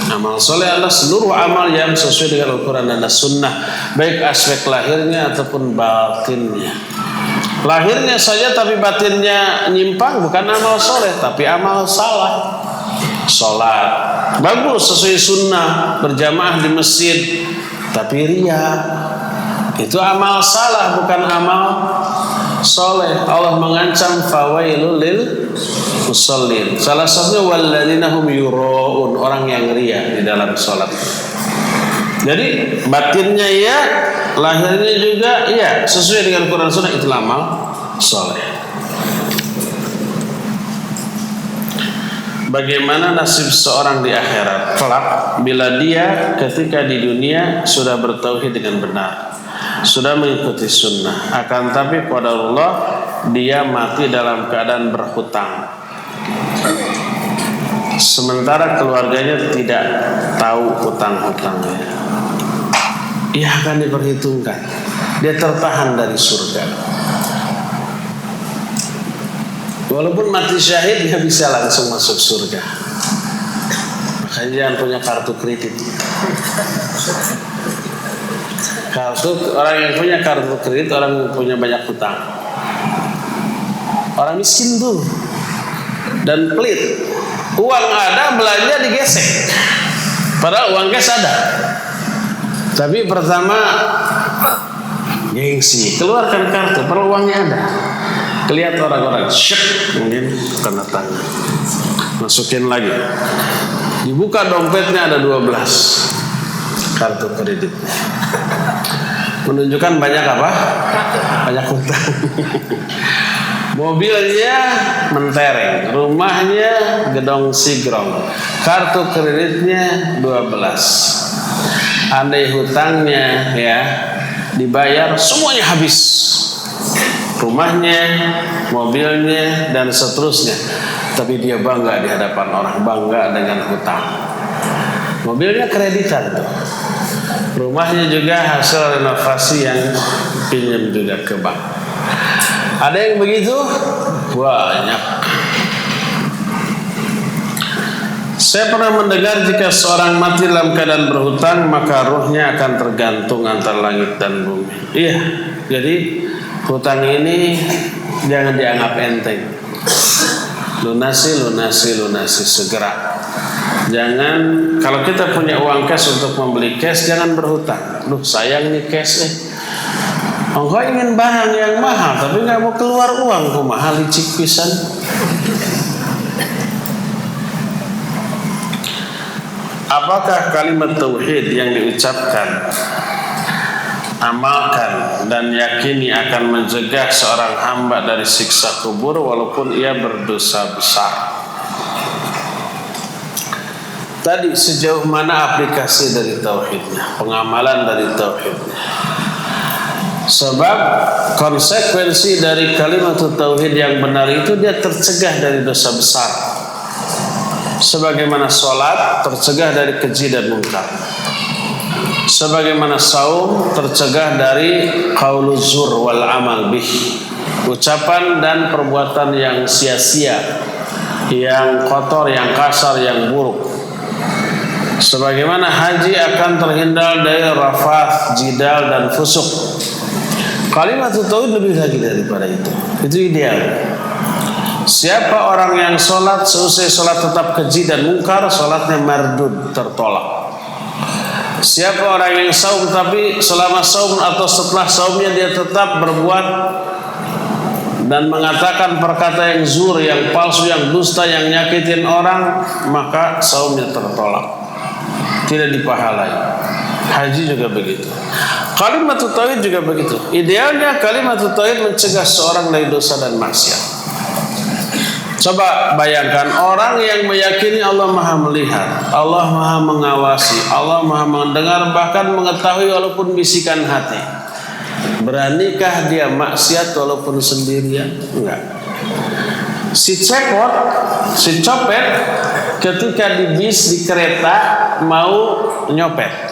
Amal soleh adalah seluruh amal yang sesuai dengan Al-Quran dan As-Sunnah, baik aspek lahirnya ataupun batinnya. Lahirnya saja tapi batinnya nyimpang, bukan amal soleh tapi amal salah. Sholat bagus sesuai sunnah, berjamaah di masjid, tapi ria, itu amal salah bukan amal soleh. Allah mengancam fawailul lil musallin. Salah satunya walladzina hum yuraun, orang yang ria di dalam sholat. Jadi batinnya ya, lahirnya juga ya, sesuai dengan Quran Sunnah, itu amal soleh. Bagaimana nasib seorang di akhirat kelak bila dia ketika di dunia sudah bertauhid dengan benar, sudah mengikuti sunnah, akan tapi pada Allah dia mati dalam keadaan berhutang, sementara keluarganya tidak tahu hutang-hutangnya. Ia akan diperhitungkan, dia tertahan dari surga. Walaupun mati syahid, dia bisa langsung masuk surga. Makanya jangan punya kartu kredit. Orang yang punya kartu kredit, orang yang punya banyak hutang. Orang miskin tuh dan pelit. Uang ada, belanja digesek. Padahal uang cash ada. Tapi pertama gengsi, keluarkan kartu, padahal uangnya ada. Kelihatan orang-orang syek, mungkin kena tangan, masukin lagi, dibuka dompetnya ada 12 kartu kredit, menunjukkan banyak apa? Banyak hutang. mobilnya mentereng, rumahnya gedong sigrong, kartu kreditnya 12. Andai hutangnya ya dibayar semuanya habis, rumahnya, mobilnya dan seterusnya, tapi dia bangga di hadapan orang, bangga dengan hutang. Mobilnya kreditan tuh, rumahnya juga hasil renovasi yang pinjam juga ke bank. Ada yang begitu? Banyak. Saya pernah mendengar jika seorang mati dalam keadaan berhutang, maka ruhnya akan tergantung antara langit dan bumi. Iya, jadi hutang ini jangan dianggap enteng. Lunasi segera. Jangan, kalau kita punya uang cash untuk membeli cash, jangan berhutang. Duh, sayang nih cash Engkau ingin barang yang mahal tapi nggak mau keluar uang, kok mahal licik pisan. Apakah kalimat tauhid yang diucapkan, amalkan dan yakini akan mencegah seorang hamba dari siksa kubur walaupun ia berdosa besar? Tadi sejauh mana aplikasi dari tauhidnya, pengamalan dari tauhidnya. Sebab konsekuensi dari kalimat tauhid yang benar itu dia tercegah dari dosa besar. Sebagaimana sholat tercegah dari keji dan munkar. Sebagaimana saum tercegah dari qaulu zur wal amal bih, ucapan dan perbuatan yang sia-sia, yang kotor, yang kasar, yang buruk. Sebagaimana haji akan terhindar dari rafath, jidal dan fusuk. Kalimat tauhid lebih lagi daripada itu. Itu ideal. Siapa orang yang sholat seusai sholat tetap keji dan mungkar, sholatnya mardud, tertolak. Siapa orang yang saum tapi selama saum atau setelah saumnya dia tetap berbuat dan mengatakan perkataan yang zur, yang palsu, yang dusta, yang nyakitin orang, maka saumnya tertolak, tidak dipahalai. Haji juga begitu. Kalimat tauhid juga begitu. Idealnya kalimat tauhid mencegah seorang dari dosa dan maksiat. Coba bayangkan orang yang meyakini Allah Maha melihat, Allah Maha mengawasi, Allah Maha mendengar, bahkan mengetahui walaupun bisikan hati. Beranikah dia maksiat walaupun sendirian? Enggak. Si copet ketika di bis, di kereta mau nyopet.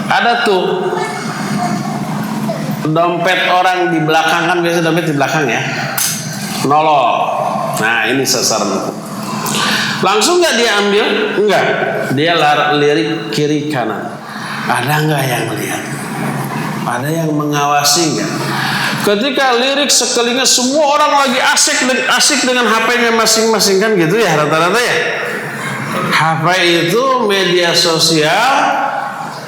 Ada tuh dompet orang di belakang, kan biasa dompet di belakang ya, nolol. Nah ini sasaran. Langsung nggak dia ambil? Enggak. Dia lirik kiri kanan. Ada nggak yang lihat? Ada yang mengawasi nggak? Ketika lirik sekelilingnya semua orang lagi asik dengan HP-nya masing-masing, kan gitu ya rata-rata ya. HP itu media sosial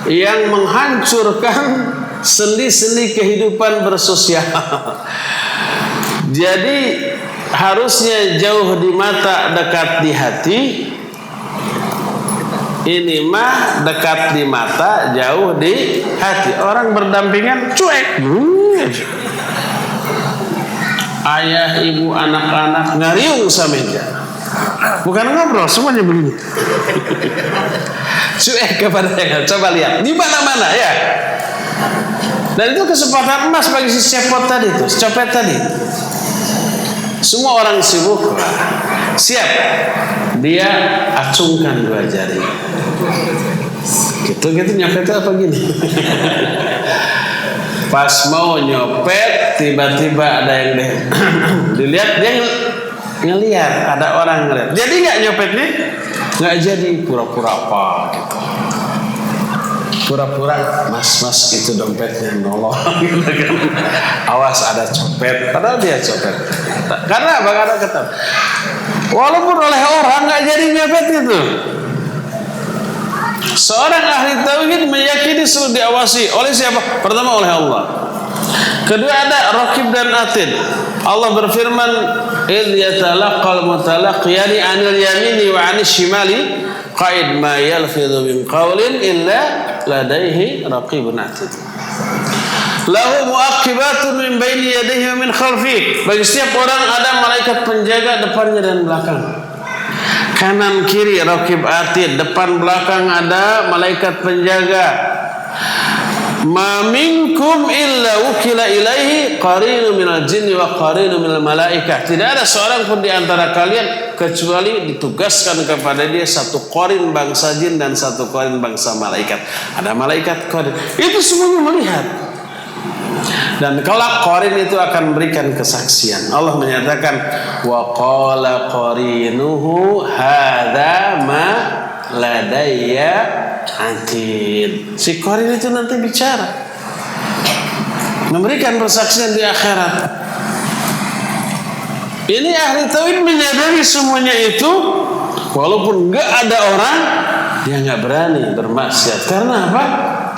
yang menghancurkan sendi-sendi kehidupan bersosial. Jadi harusnya jauh di mata, dekat di hati. Ini mah dekat di mata, jauh di hati. Orang berdampingan cuek. Ayah, ibu, anak-anak ngariung sameja. Bukan ngobrol, semuanya begini. Cuek kepada yang coba lihat di mana-mana ya. Dan itu kesempatan emas bagi si cepot tadi tuh, copet tadi. Semua orang sibuk, siap. Dia acungkan dua jari. Gitu nyopet apa gini? Pas mau nyopet, tiba-tiba ada yang dilihat, dia ngelihat, ada orang ngelihat. Jadi nggak nyopet nih? Nggak jadi, pura-pura apa gitu. Pura-pura, mas itu dompetnya nolong. Awas ada copet, padahal dia copet. Karena apa? Karena kata, walaupun oleh orang nggak jadi nyopet gitu. Seorang ahli tauhid meyakini suruh diawasi oleh siapa? Pertama oleh Allah. Kedua ada raqib dan atid. Allah berfirman, "Idz yatalaqal mutalaqiyani 'anil yamini wa 'anil shimali qa'id ma yalfidhu min qawlin illa ladaihi raqibun atid." Lahu muaqibatun min baini yadayhi wa min khalfi. Bagi setiap orang ada malaikat penjaga depannya dan belakang. Kanan kiri raqib atid, depan belakang ada malaikat penjaga. Ma minkum illa wukila ilaihi qarinu minal jinni wa qarinu minal malaikah. Tidak ada seorang pun di antara kalian kecuali ditugaskan kepada dia satu qarin bangsa jin dan satu qarin bangsa malaikat. Ada malaikat qarin. Itu semuanya melihat. Dan kelak qarin itu akan memberikan kesaksian. Allah menyatakan wa qala qarinuhu hadza ma ladayya atid. Si qarin itu nanti bicara, memberikan persaksian di akhirat. Ini ahli tauhid menyadari semuanya itu, walaupun enggak ada orang, dia enggak berani bermaksiat. Karena apa?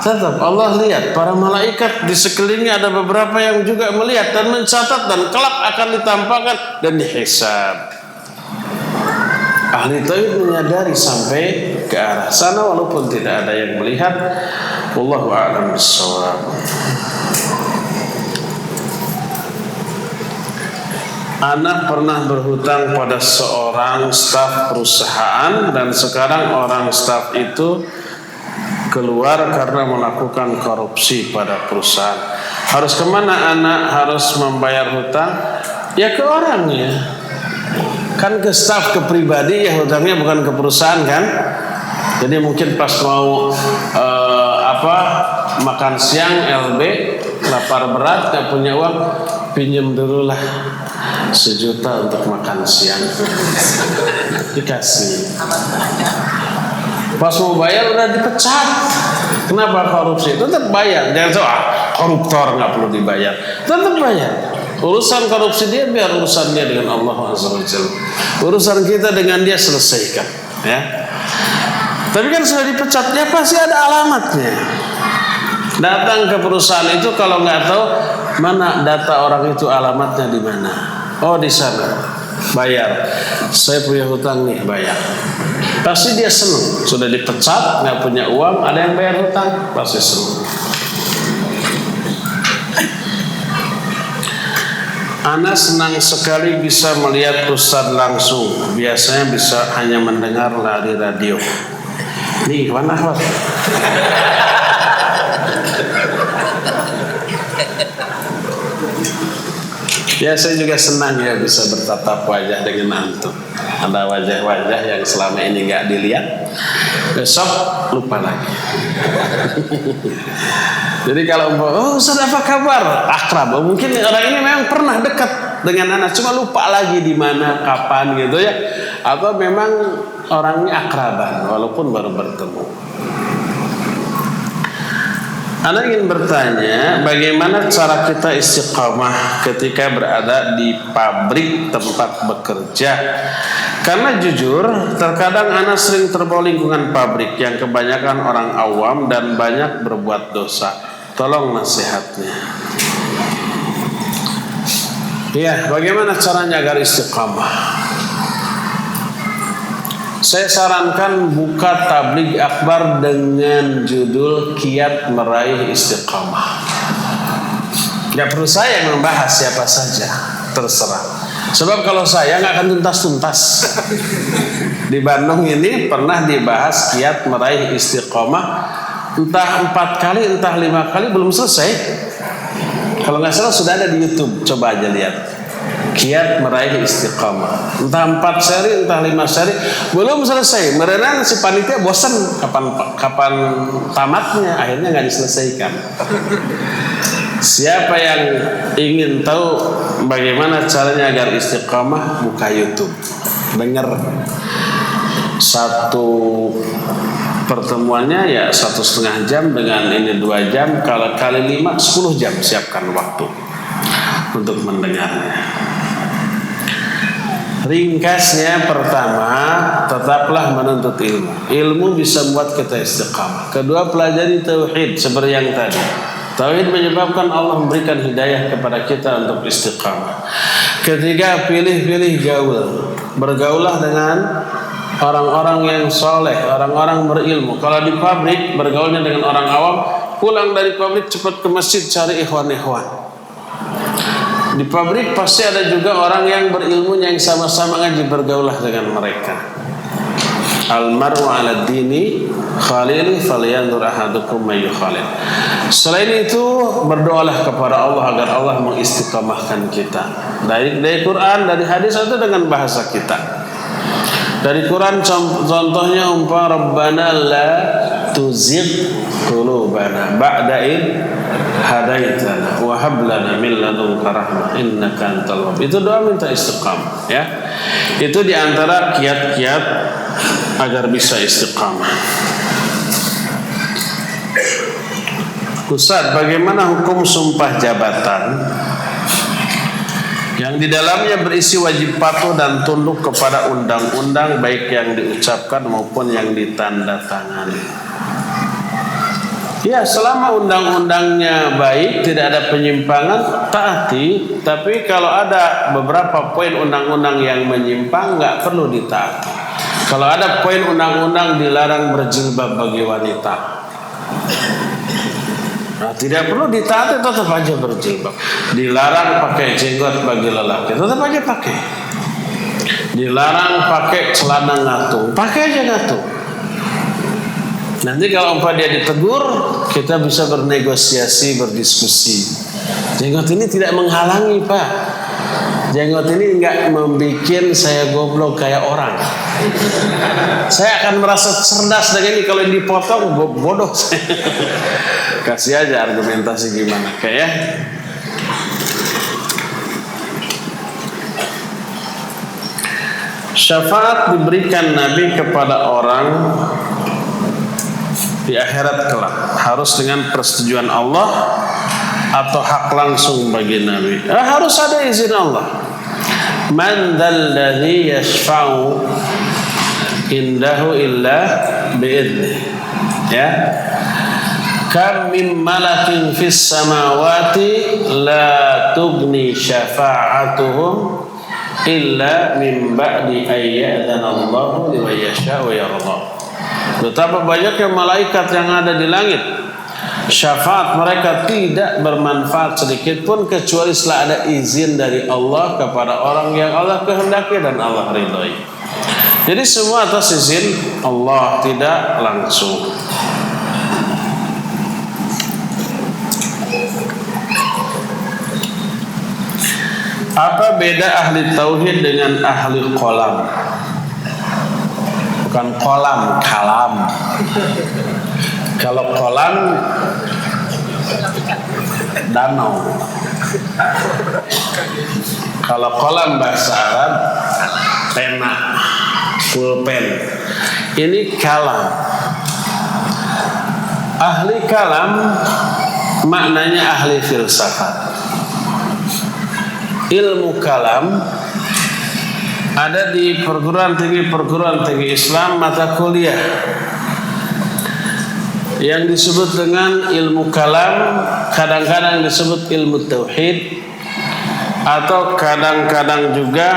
Tetap Allah lihat, para malaikat di sekelilingnya ada beberapa yang juga melihat dan mencatat, dan kelak akan ditampakkan dan dihisab. Ahli tauhid menyadari sampai ke arah sana walaupun tidak ada yang melihat. Wallahu a'lam bishawab. Anak pernah berhutang pada seorang staf perusahaan dan sekarang orang staf itu keluar karena melakukan korupsi pada perusahaan. Harus kemana anak harus membayar hutang? Ya ke orangnya. Kan ke staf, ke pribadi ya hutangnya, bukan ke perusahaan kan. Jadi mungkin pas mau makan siang LB, lapar berat, gak punya uang, pinjam dulu lah 1 juta untuk makan siang. Dikasih. Pas mau bayar udah dipecat. Kenapa korupsi? Tetap bayar. Jangan soal koruptor nggak perlu dibayar. Tetap bayar. Urusan korupsi dia biar urusan dia dengan Allah Azza wa Jalla. Urusan kita dengan dia selesaikan. Ya. Tapi kan sudah dipecat, ya pasti ada alamatnya. Datang ke perusahaan itu kalau nggak tahu mana data orang itu, alamatnya di mana. Oh di sana. Bayar. Saya punya hutang nih, bayar. Pasti dia senang. Sudah dipecat, nggak punya uang, ada yang bayar hutang, pasti senang. Ana senang sekali bisa melihat Ustadz langsung. Biasanya bisa hanya mendengar dari radio. Nih, mana Ahmad? Ya saya juga senang ya bisa bertatap wajah dengan antum. Ada wajah-wajah yang selama ini nggak dilihat, besok lupa lagi. Jadi kalau Ustaz apa kabar? Akrab. Mungkin orang ini memang pernah dekat dengan anak, cuma lupa lagi di mana, kapan gitu ya. Atau memang orangnya akraban walaupun baru bertemu. Anda ingin bertanya, bagaimana cara kita istiqamah ketika berada di pabrik tempat bekerja? Karena jujur, terkadang Anda sering terbawa lingkungan pabrik yang kebanyakan orang awam dan banyak berbuat dosa. Tolong nasihatnya. Ya, bagaimana caranya agar istiqamah? Saya sarankan buka tabligh akbar dengan judul Kiat Meraih Istiqamah. Gak perlu saya yang membahas, siapa saja, terserah. Sebab kalau saya nggak akan tuntas-tuntas. Di Bandung ini pernah dibahas Kiat Meraih Istiqamah, entah 4 kali, entah 5 kali, belum selesai. Kalau nggak salah sudah ada di YouTube, coba aja lihat. Kiat Meraih Istiqamah, entah 4 seri, entah 5 seri, belum selesai. Merenang si panitia bosan, kapan tamatnya, akhirnya nggak diselesaikan. Siapa yang ingin tahu bagaimana caranya agar istiqamah, buka YouTube, dengar satu pertemuannya ya 1,5 jam, dengan ini 2 jam, kalau kali 5 10 jam, siapkan waktu untuk mendengarnya. Ringkasnya, pertama, tetaplah menuntut ilmu. Ilmu bisa membuat kita istiqamah. Kedua, pelajari tauhid seperti yang tadi. Tauhid menyebabkan Allah memberikan hidayah kepada kita untuk istiqamah. Ketiga, pilih-pilih gaul. Bergaulah dengan orang-orang yang soleh, orang-orang berilmu. Kalau di pabrik bergaulnya dengan orang awam, pulang dari pabrik cepat ke masjid cari ikhwan-ikhwan. Di pabrik pasti ada juga orang yang berilmu yang sama-sama ngaji, bergaulah dengan mereka. Al-mar'u 'ala dini khalili falyanzur ahadukum may yukhalil. Selain itu berdoalah kepada Allah agar Allah mengistiqamahkan kita. Dari Quran, dari hadis atau dengan bahasa kita. Dari Quran contohnya Rabbana la tuzigh qulubana ba'da id hadaitana wa hab lana min ladunka rahmah innaka antal wahhab. Itu doa minta istiqamah ya. Itu diantara kiat-kiat agar bisa istiqamah. Ustaz, bagaimana hukum sumpah jabatan yang di dalamnya berisi wajib patuh dan tunduk kepada undang-undang baik yang diucapkan maupun yang ditandatangani? Ya, selama undang-undangnya baik, tidak ada penyimpangan, taati. Tapi kalau ada beberapa poin undang-undang yang menyimpang, nggak perlu ditaati. Kalau ada poin undang-undang dilarang berjilbab bagi wanita, nah, tidak perlu ditaati, tetap aja berjilbab. Dilarang pakai jenggot bagi lelaki, tetap aja pakai. Dilarang pakai celana ngatung, pakai aja ngatung. Nanti kalau dia ditegur, kita bisa bernegosiasi, berdiskusi. Jenggot ini tidak menghalangi, Pak. Jenggot ini enggak membuat saya goblok kayak orang. Saya akan merasa cerdas dengan ini. Kalau dipotong, bodoh saya. Kasih aja argumentasi gimana kayak. Syafaat diberikan Nabi kepada orang di akhirat kelak, harus dengan persetujuan Allah atau hak langsung bagi Nabi? Harus ada izin Allah. Man dzal ladzi yashfa'u indahu illa bi'idnih. Ya. Kam min malakin fis samawati la tughni syafa'atuhum illa min ba'di ayyadana Allahu liman yasha'u wa yarda. Betapa banyaknya malaikat yang ada di langit, syafaat mereka tidak bermanfaat sedikit pun kecuali setelah ada izin dari Allah kepada orang yang Allah kehendaki dan Allah ridhai. Jadi semua atas izin Allah, tidak langsung. Apa beda ahli tauhid dengan ahli qalam? Bukan kolam, kalam. Kalau kolam, danau. Kalau kolam bahasa Arab, pena, pulpen. Ini kalam. Ahli kalam maknanya ahli filsafat. Ilmu kalam ada di perguruan tinggi Islam, mata kuliah yang disebut dengan ilmu kalam, kadang-kadang disebut ilmu tauhid, atau kadang-kadang juga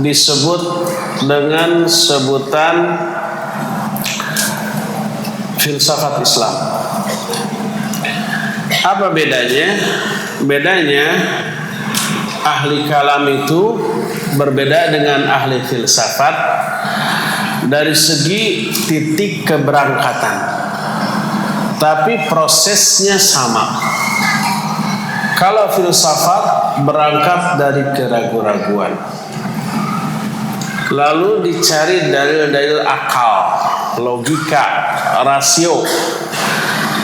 disebut dengan sebutan filsafat Islam. Apa bedanya? Bedanya ahli kalam itu berbeda dengan ahli filsafat dari segi titik keberangkatan, tapi prosesnya sama. Kalau filsafat berangkat dari keraguan-raguan, lalu dicari dalil-dalil akal, logika, rasio,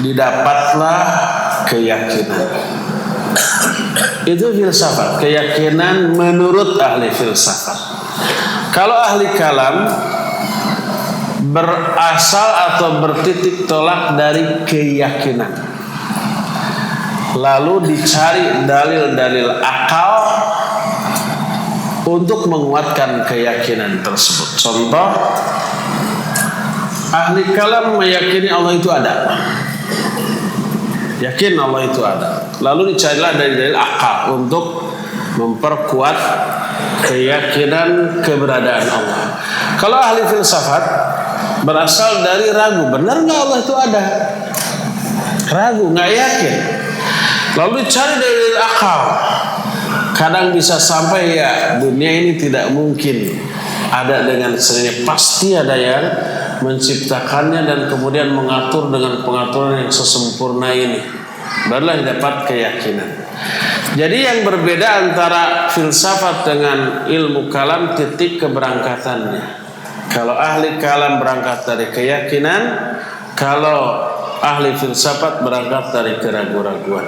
didapatlah keyakinan. Itu filsafat, keyakinan menurut ahli filsafat. Kalau ahli kalam berasal atau bertitik tolak dari keyakinan, lalu dicari dalil-dalil akal untuk menguatkan keyakinan tersebut. Contoh, ahli kalam meyakini Allah itu ada. Yakin Allah itu ada. Lalu dicarilah dalil-dalil akal untuk memperkuat keyakinan keberadaan Allah. Kalau ahli filsafat berasal dari ragu, benar nggak Allah itu ada? ragu, nggak yakin. Lalu dicari dalil akal. Kadang bisa sampai ya dunia ini tidak mungkin ada dengan sendirinya, pasti ada yang menciptakannya dan kemudian mengatur dengan pengaturan yang sesempurna ini. Barulah dapat keyakinan. Jadi yang berbeda antara filsafat dengan ilmu kalam titik keberangkatannya. Kalau ahli kalam berangkat dari keyakinan, kalau ahli filsafat berangkat dari keraguan-raguan.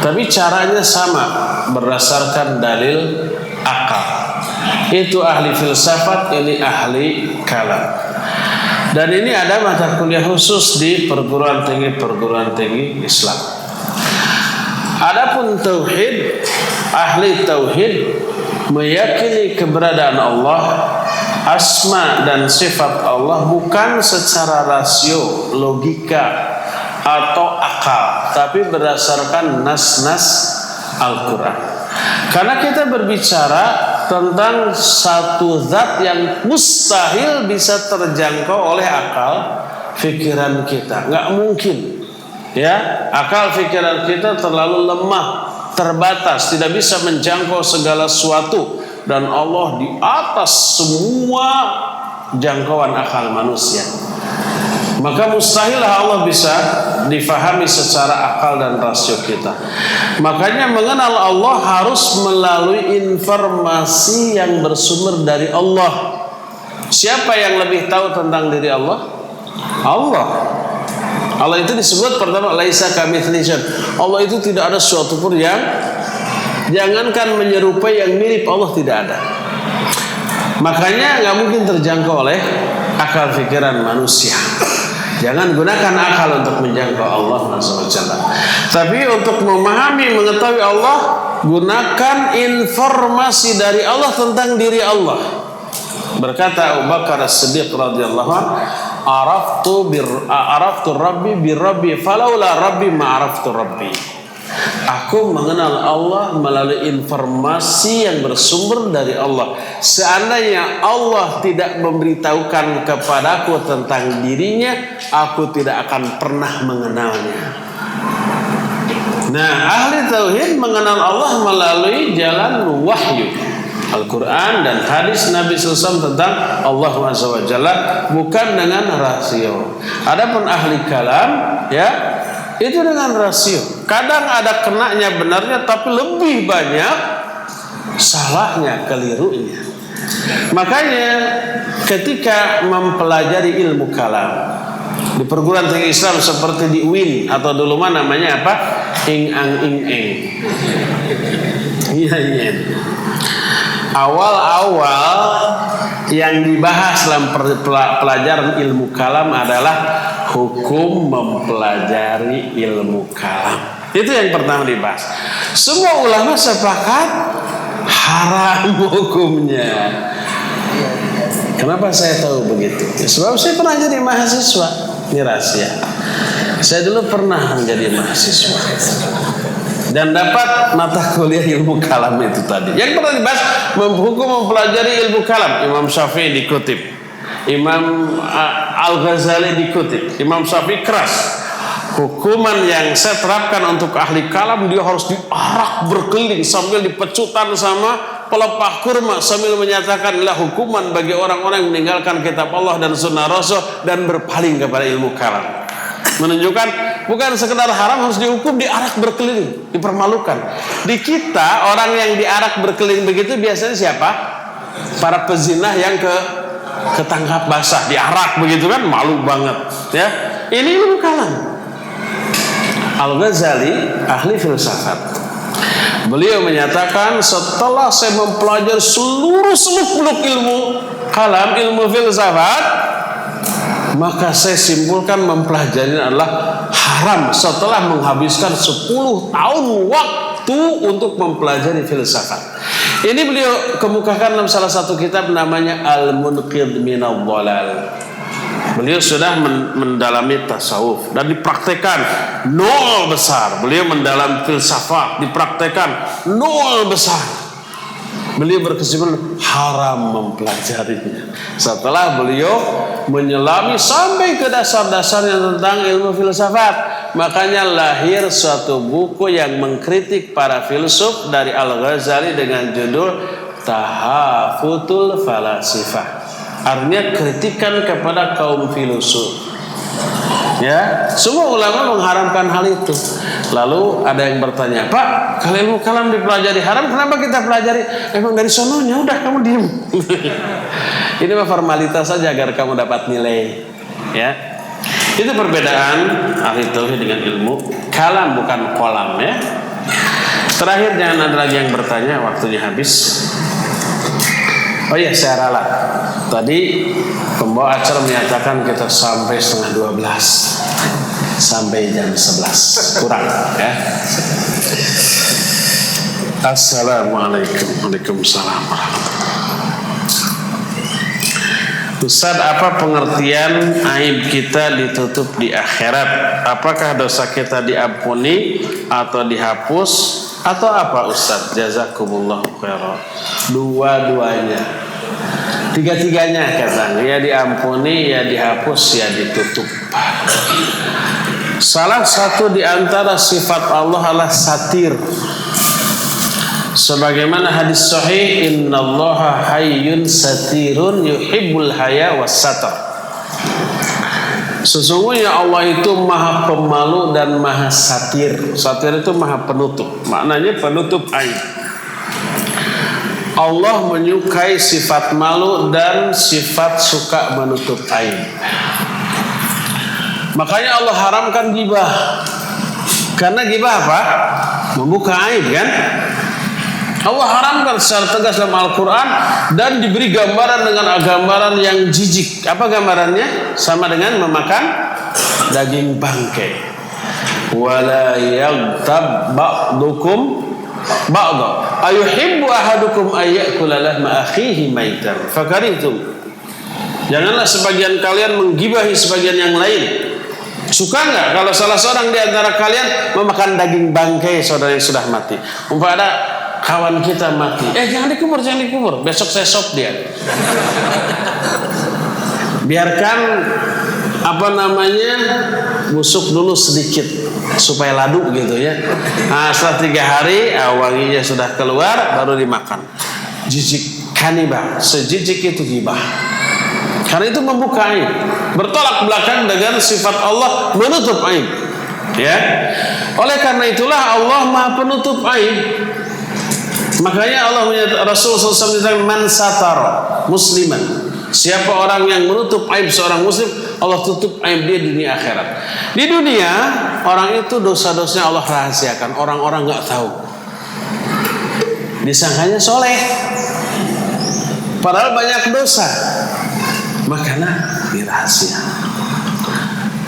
Tapi caranya sama, berdasarkan dalil akal. Itu ahli filsafat, ini ahli kalam. Dan ini ada mata kuliah khusus di perguruan tinggi Islam. Adapun tauhid, ahli tauhid meyakini keberadaan Allah, asma dan sifat Allah bukan secara rasio, logika atau akal, tapi berdasarkan nas-nas Al-Quran. Karena kita berbicara tentang satu zat yang mustahil bisa terjangkau oleh akal pikiran kita, nggak mungkin. Ya, akal pikiran kita terlalu lemah, terbatas, tidak bisa menjangkau segala sesuatu, dan Allah di atas semua jangkauan akal manusia. Maka mustahillah Allah bisa difahami secara akal dan rasio kita. Makanya mengenal Allah harus melalui informasi yang bersumber dari Allah. Siapa yang lebih tahu tentang diri Allah? Allah. Allah itu disebut pertama laisa kamitslihi syai'un. Allah itu tidak ada sesuatu pun yang, jangankan menyerupai, yang mirip Allah tidak ada. Makanya nggak mungkin terjangkau oleh akal pikiran manusia. Jangan gunakan akal untuk menjangkau Allah SWT. Tapi untuk memahami, mengetahui Allah, gunakan informasi dari Allah tentang diri Allah. Berkata Abu Bakar As-Siddiq radhiyallahu anhu, araftu rabbi birabbi falaula rabbi ma'araftu rabbi. Aku mengenal Allah melalui informasi yang bersumber dari Allah. Seandainya Allah tidak memberitahukan kepadaku tentang dirinya, aku tidak akan pernah mengenalnya. Nah, ahli tauhid mengenal Allah melalui jalan wahyu, Al-Quran dan hadis Nabi SAW tentang Allah SWT, bukan dengan rasio. Adapun ahli kalam, ya, itu dengan rasio. Kadang ada kenanya benarnya, tapi lebih banyak salahnya, kelirunya. Makanya ketika mempelajari ilmu kalam di perguruan tinggi Islam seperti di UIN atau dulu mana namanya apa? Ing-ang-ing-eng. Iya. Awal-awal yang dibahas dalam pelajaran ilmu kalam adalah hukum mempelajari ilmu kalam. Itu yang pertama dibahas. Semua ulama sepakat haram hukumnya. Kenapa saya tahu begitu? Ya, sebab saya pernah jadi mahasiswa. Ini rahasia. Saya dulu pernah menjadi mahasiswa dan dapat mata kuliah ilmu kalam itu tadi. Yang pernah dibahas hukum mempelajari ilmu kalam. Imam Syafi'i dikutip, Imam Al-Ghazali dikutip, Imam Syafi'i keras. Hukuman yang saya terapkan untuk ahli kalam, dia harus diarak berkeliling sambil dipecutan sama pelepah kurma, sambil menyatakan inilah hukuman bagi orang-orang yang meninggalkan kitab Allah dan sunnah Rasul dan berpaling kepada ilmu kalam. Menunjukkan bukan sekedar haram, harus dihukum, diarak berkeliling, dipermalukan. Di kita orang yang diarak berkeliling begitu biasanya siapa? Para pezinah yang ketangkap basah, diarak begitu kan, malu banget. Ya, ini ilmu kalam. Al-Ghazali ahli filsafat. Beliau menyatakan setelah saya mempelajari seluruh seluk-beluk ilmu kalam, ilmu filsafat, maka saya simpulkan mempelajari adalah haram setelah menghabiskan 10 tahun waktu untuk mempelajari filsafat. Ini beliau kemukakan dalam salah satu kitab namanya Al-Munqidh Minadh Dhalal. Beliau sudah mendalami tasawuf dan dipraktekkan nol besar. Beliau mendalam filsafat, dipraktekkan nol besar. Beliau berkesimpulan haram mempelajarinya. Setelah beliau menyelami sampai ke dasar-dasarnya tentang ilmu filsafat, Makanya lahir suatu buku yang mengkritik para filsuf dari Al-Ghazali dengan judul Tahafutul Falasifah. Artinya kritikan kepada kaum filsuf. Ya, semua ulama mengharamkan hal itu. Lalu ada yang bertanya, Pak, kalau ilmu kalam dipelajari haram, kenapa kita pelajari? Emang dari sononya, udah kamu diem. Ini mah formalitas saja agar kamu dapat nilai. Ya, itu perbedaan ahli tauhid dengan ilmu kalam, bukan kolam ya. Terakhir, jangan ada lagi yang bertanya, waktunya habis. Oh iya, saya ralat. Tadi pembawa acara menyatakan kita sampai 11:30, sampai jam 11 kurang ya. Assalamualaikum. Waalaikumsalam. Ustaz, apa pengertian aib kita ditutup di akhirat? Apakah dosa kita diampuni atau dihapus atau apa Ustaz? Jazakumullah khairan. Dua-duanya, tiga-tiganya katanya, ya diampuni, ya dihapus, ya ditutup. Salah satu di antara sifat Allah adalah satir. Sebagaimana hadis sahih, innallaha hayyun satirun yuhibbul haya wassatar. Sesungguhnya Allah itu maha pemalu dan maha satir. Satir itu maha penutup, maknanya penutup aib. Allah menyukai sifat malu dan sifat suka menutup aib. Makanya Allah haramkan ghibah. Karena ghibah apa? Membuka aib kan? Allah haramkan secara tegas dalam Al-Quran dan diberi gambaran dengan gambaran yang jijik. Apa gambarannya? Sama dengan memakan daging bangkai. Wala yaghtab ba'dukum ba'da. Ayuhibbu ahadukum ayyakula lahma akhihi maitan fakarihtum. Janganlah sebagian kalian menggibahi sebagian yang lain. Suka nggak kalau salah seorang di antara kalian memakan daging bangkai saudara yang sudah mati? Umpama ada kawan kita mati, jangan dikubur, besok saya sop dia. Biarkan busuk dulu sedikit supaya ladu gitu ya. Nah, setelah 3 hari wanginya sudah keluar baru dimakan. Jijik kanibah, sejijik itu ghibah. Karena itu membuka aib, bertolak belakang dengan sifat Allah menutup aib. Ya, oleh karena itulah Allah maha penutup aib. Makanya Allah menyatakan, Rasul SAW menyatakan, man satara musliman, siapa orang yang menutup aib seorang muslim, Allah tutup aib dia di dunia akhirat. Di dunia orang itu dosa-dosanya Allah rahasiakan, orang-orang nggak tahu, disangkanya soleh padahal banyak dosa. Makanya dirahasia.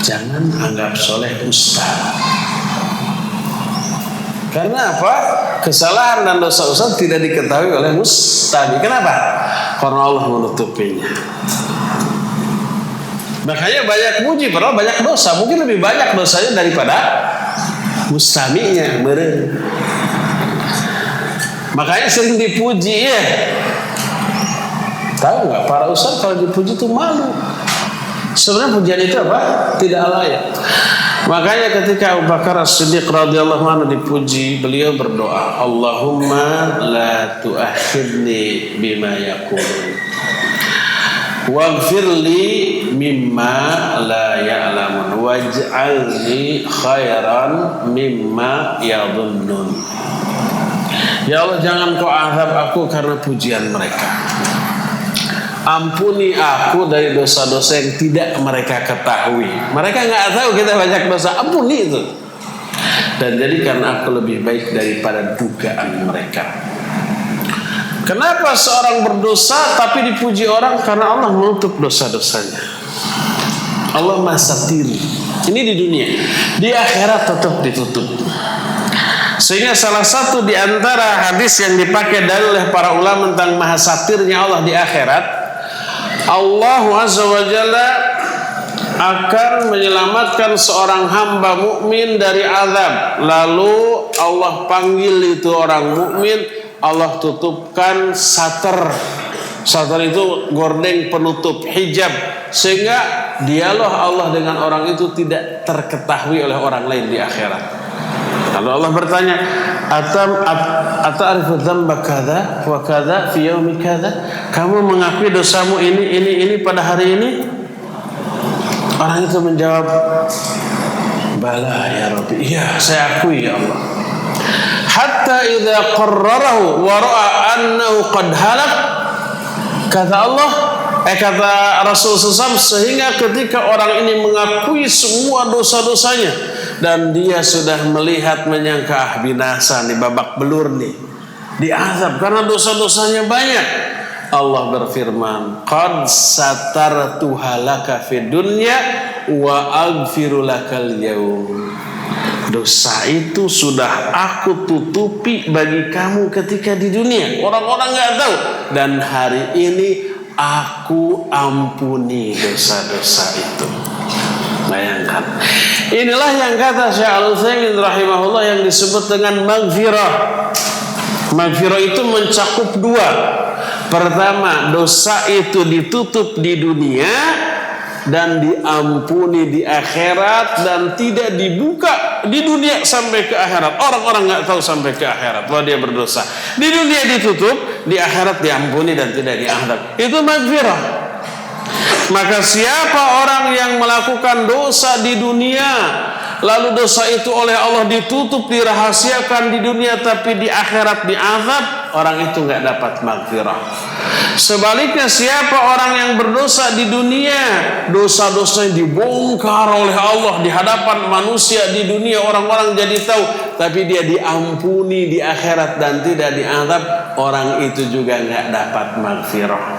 Jangan anggap soleh ustaz. Karena apa? Kesalahan dan dosa ustaz tidak diketahui oleh mustami. Kenapa? Karena Allah menutupinya. Makanya banyak muji, padahal banyak dosa. Mungkin lebih banyak dosanya daripada mustaminya. Makanya sering dipuji ya. Tahu nggak, para ustaz kalau dipuji itu malu. Sebenarnya pujian itu apa? Tidak layak. Makanya ketika Abu Bakar As-Siddiq radhiyallahu anhu dipuji, beliau berdoa, Allahumma la tu'akhidni bima yaqulun waghfirli mimma la ya'lamun waj'alni khairan mimma yadhunnun. Ya Allah, jangan kau azab aku karena pujian mereka. Ampuni aku dari dosa-dosa yang tidak mereka ketahui. Mereka nggak tahu kita banyak dosa. Ampuni itu. Dan jadikan aku lebih baik daripada dugaan mereka. Kenapa seorang berdosa tapi dipuji orang? Karena Allah menutup dosa-dosanya. Allah Maha Satir. Ini di dunia. Di akhirat tetap ditutup. Sehingga salah satu di antara hadis yang dipakai dalil oleh para ulama tentang Maha Satirnya Allah di akhirat, Allah Azza wa Jalla akan menyelamatkan seorang hamba mukmin dari azab. Lalu Allah panggil itu orang mukmin, Allah tutupkan satar. Satar itu gordeng penutup, hijab, sehingga dialog Allah dengan orang itu tidak terketahui oleh orang lain di akhirat. Lalu Allah bertanya, ata'rifu dzamba kadza wa kadza fi yaumi kadza? Kamu mengakui dosamu ini pada hari ini? Orang itu menjawab, bala ya Rabbi, iya saya akui ya Allah. Hatta idza qarrarahu wa ra'a annahu qad halak, kata Allah, kata Rasul SAW, sehingga ketika orang ini mengakui semua dosa-dosanya dan dia sudah melihat menyangka binasa nih, babak belur nih, diazab karena dosa-dosanya banyak, Allah berfirman, qad satartuha laka fid dunya wa aghfiru lakal yaum. Dosa itu sudah aku tutupi bagi kamu ketika di dunia, orang-orang nggak tahu, dan hari ini aku ampuni dosa-dosa itu. Bayangkan. Inilah yang kata Syekh Al-Utsaimin rahimahullah yang disebut dengan maghfirah. Maghfirah itu mencakup dua. Pertama, dosa itu ditutup di dunia dan diampuni di akhirat, dan tidak dibuka di dunia sampai ke akhirat. Orang-orang nggak tahu sampai ke akhirat bahwa dia berdosa. Di dunia ditutup, di akhirat diampuni dan tidak diazab. Itu maghfirah. Maka siapa orang yang melakukan dosa di dunia, lalu dosa itu oleh Allah ditutup, dirahasiakan di dunia, tapi di akhirat diazab, orang itu nggak dapat maghfirah. Sebaliknya, siapa orang yang berdosa di dunia, dosa-dosa yang dibongkar oleh Allah di hadapan manusia di dunia, orang-orang jadi tahu, tapi dia diampuni di akhirat dan tidak diazab, orang itu juga nggak dapat maghfirah.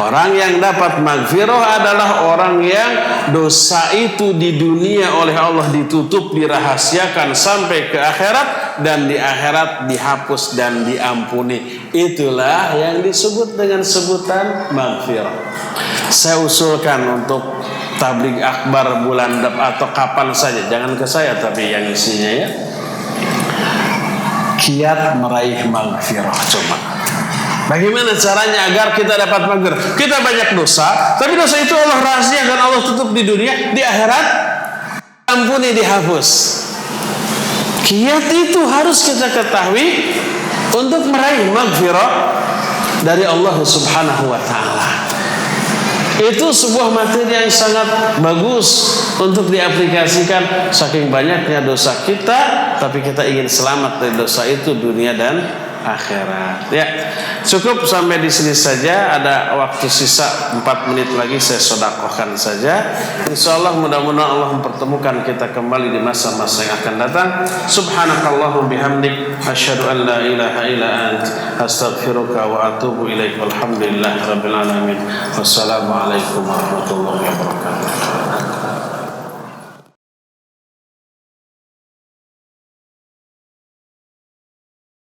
Orang yang dapat maghfirah adalah orang yang dosa itu di dunia oleh Allah ditutup, dirahasiakan sampai ke akhirat, dan di akhirat dihapus dan diampuni. Itulah yang disebut dengan sebutan maghfirah. Saya usulkan untuk tabligh akbar bulan depan atau kapan saja, jangan ke saya tapi yang isinya ya, kiat meraih maghfirah. Coba bagaimana caranya agar kita dapat maghfirah? Kita banyak dosa, tapi dosa itu Allah rahasiakan, Allah tutup di dunia, di akhirat ampuni, dihapus. Kiat itu harus kita ketahui untuk meraih maghfirah dari Allah Subhanahu wa taala. Itu sebuah materi yang sangat bagus untuk diaplikasikan. Saking banyaknya dosa kita, tapi kita ingin selamat dari dosa itu dunia dan akhirat. Ya, cukup sampai di sini saja. Ada waktu sisa 4 menit lagi, saya sedekahkan saja. Insyaallah mudah-mudahan Allah mempertemukan kita kembali di masa-masa yang akan datang. Subhanakallahumma bihamdik, asyhadu an la ilaha illa ant, astaghfiruka wa atubu ilaik. Walhamdulillahirabbil alamin. Wassalamualaikum warahmatullahi wabarakatuh.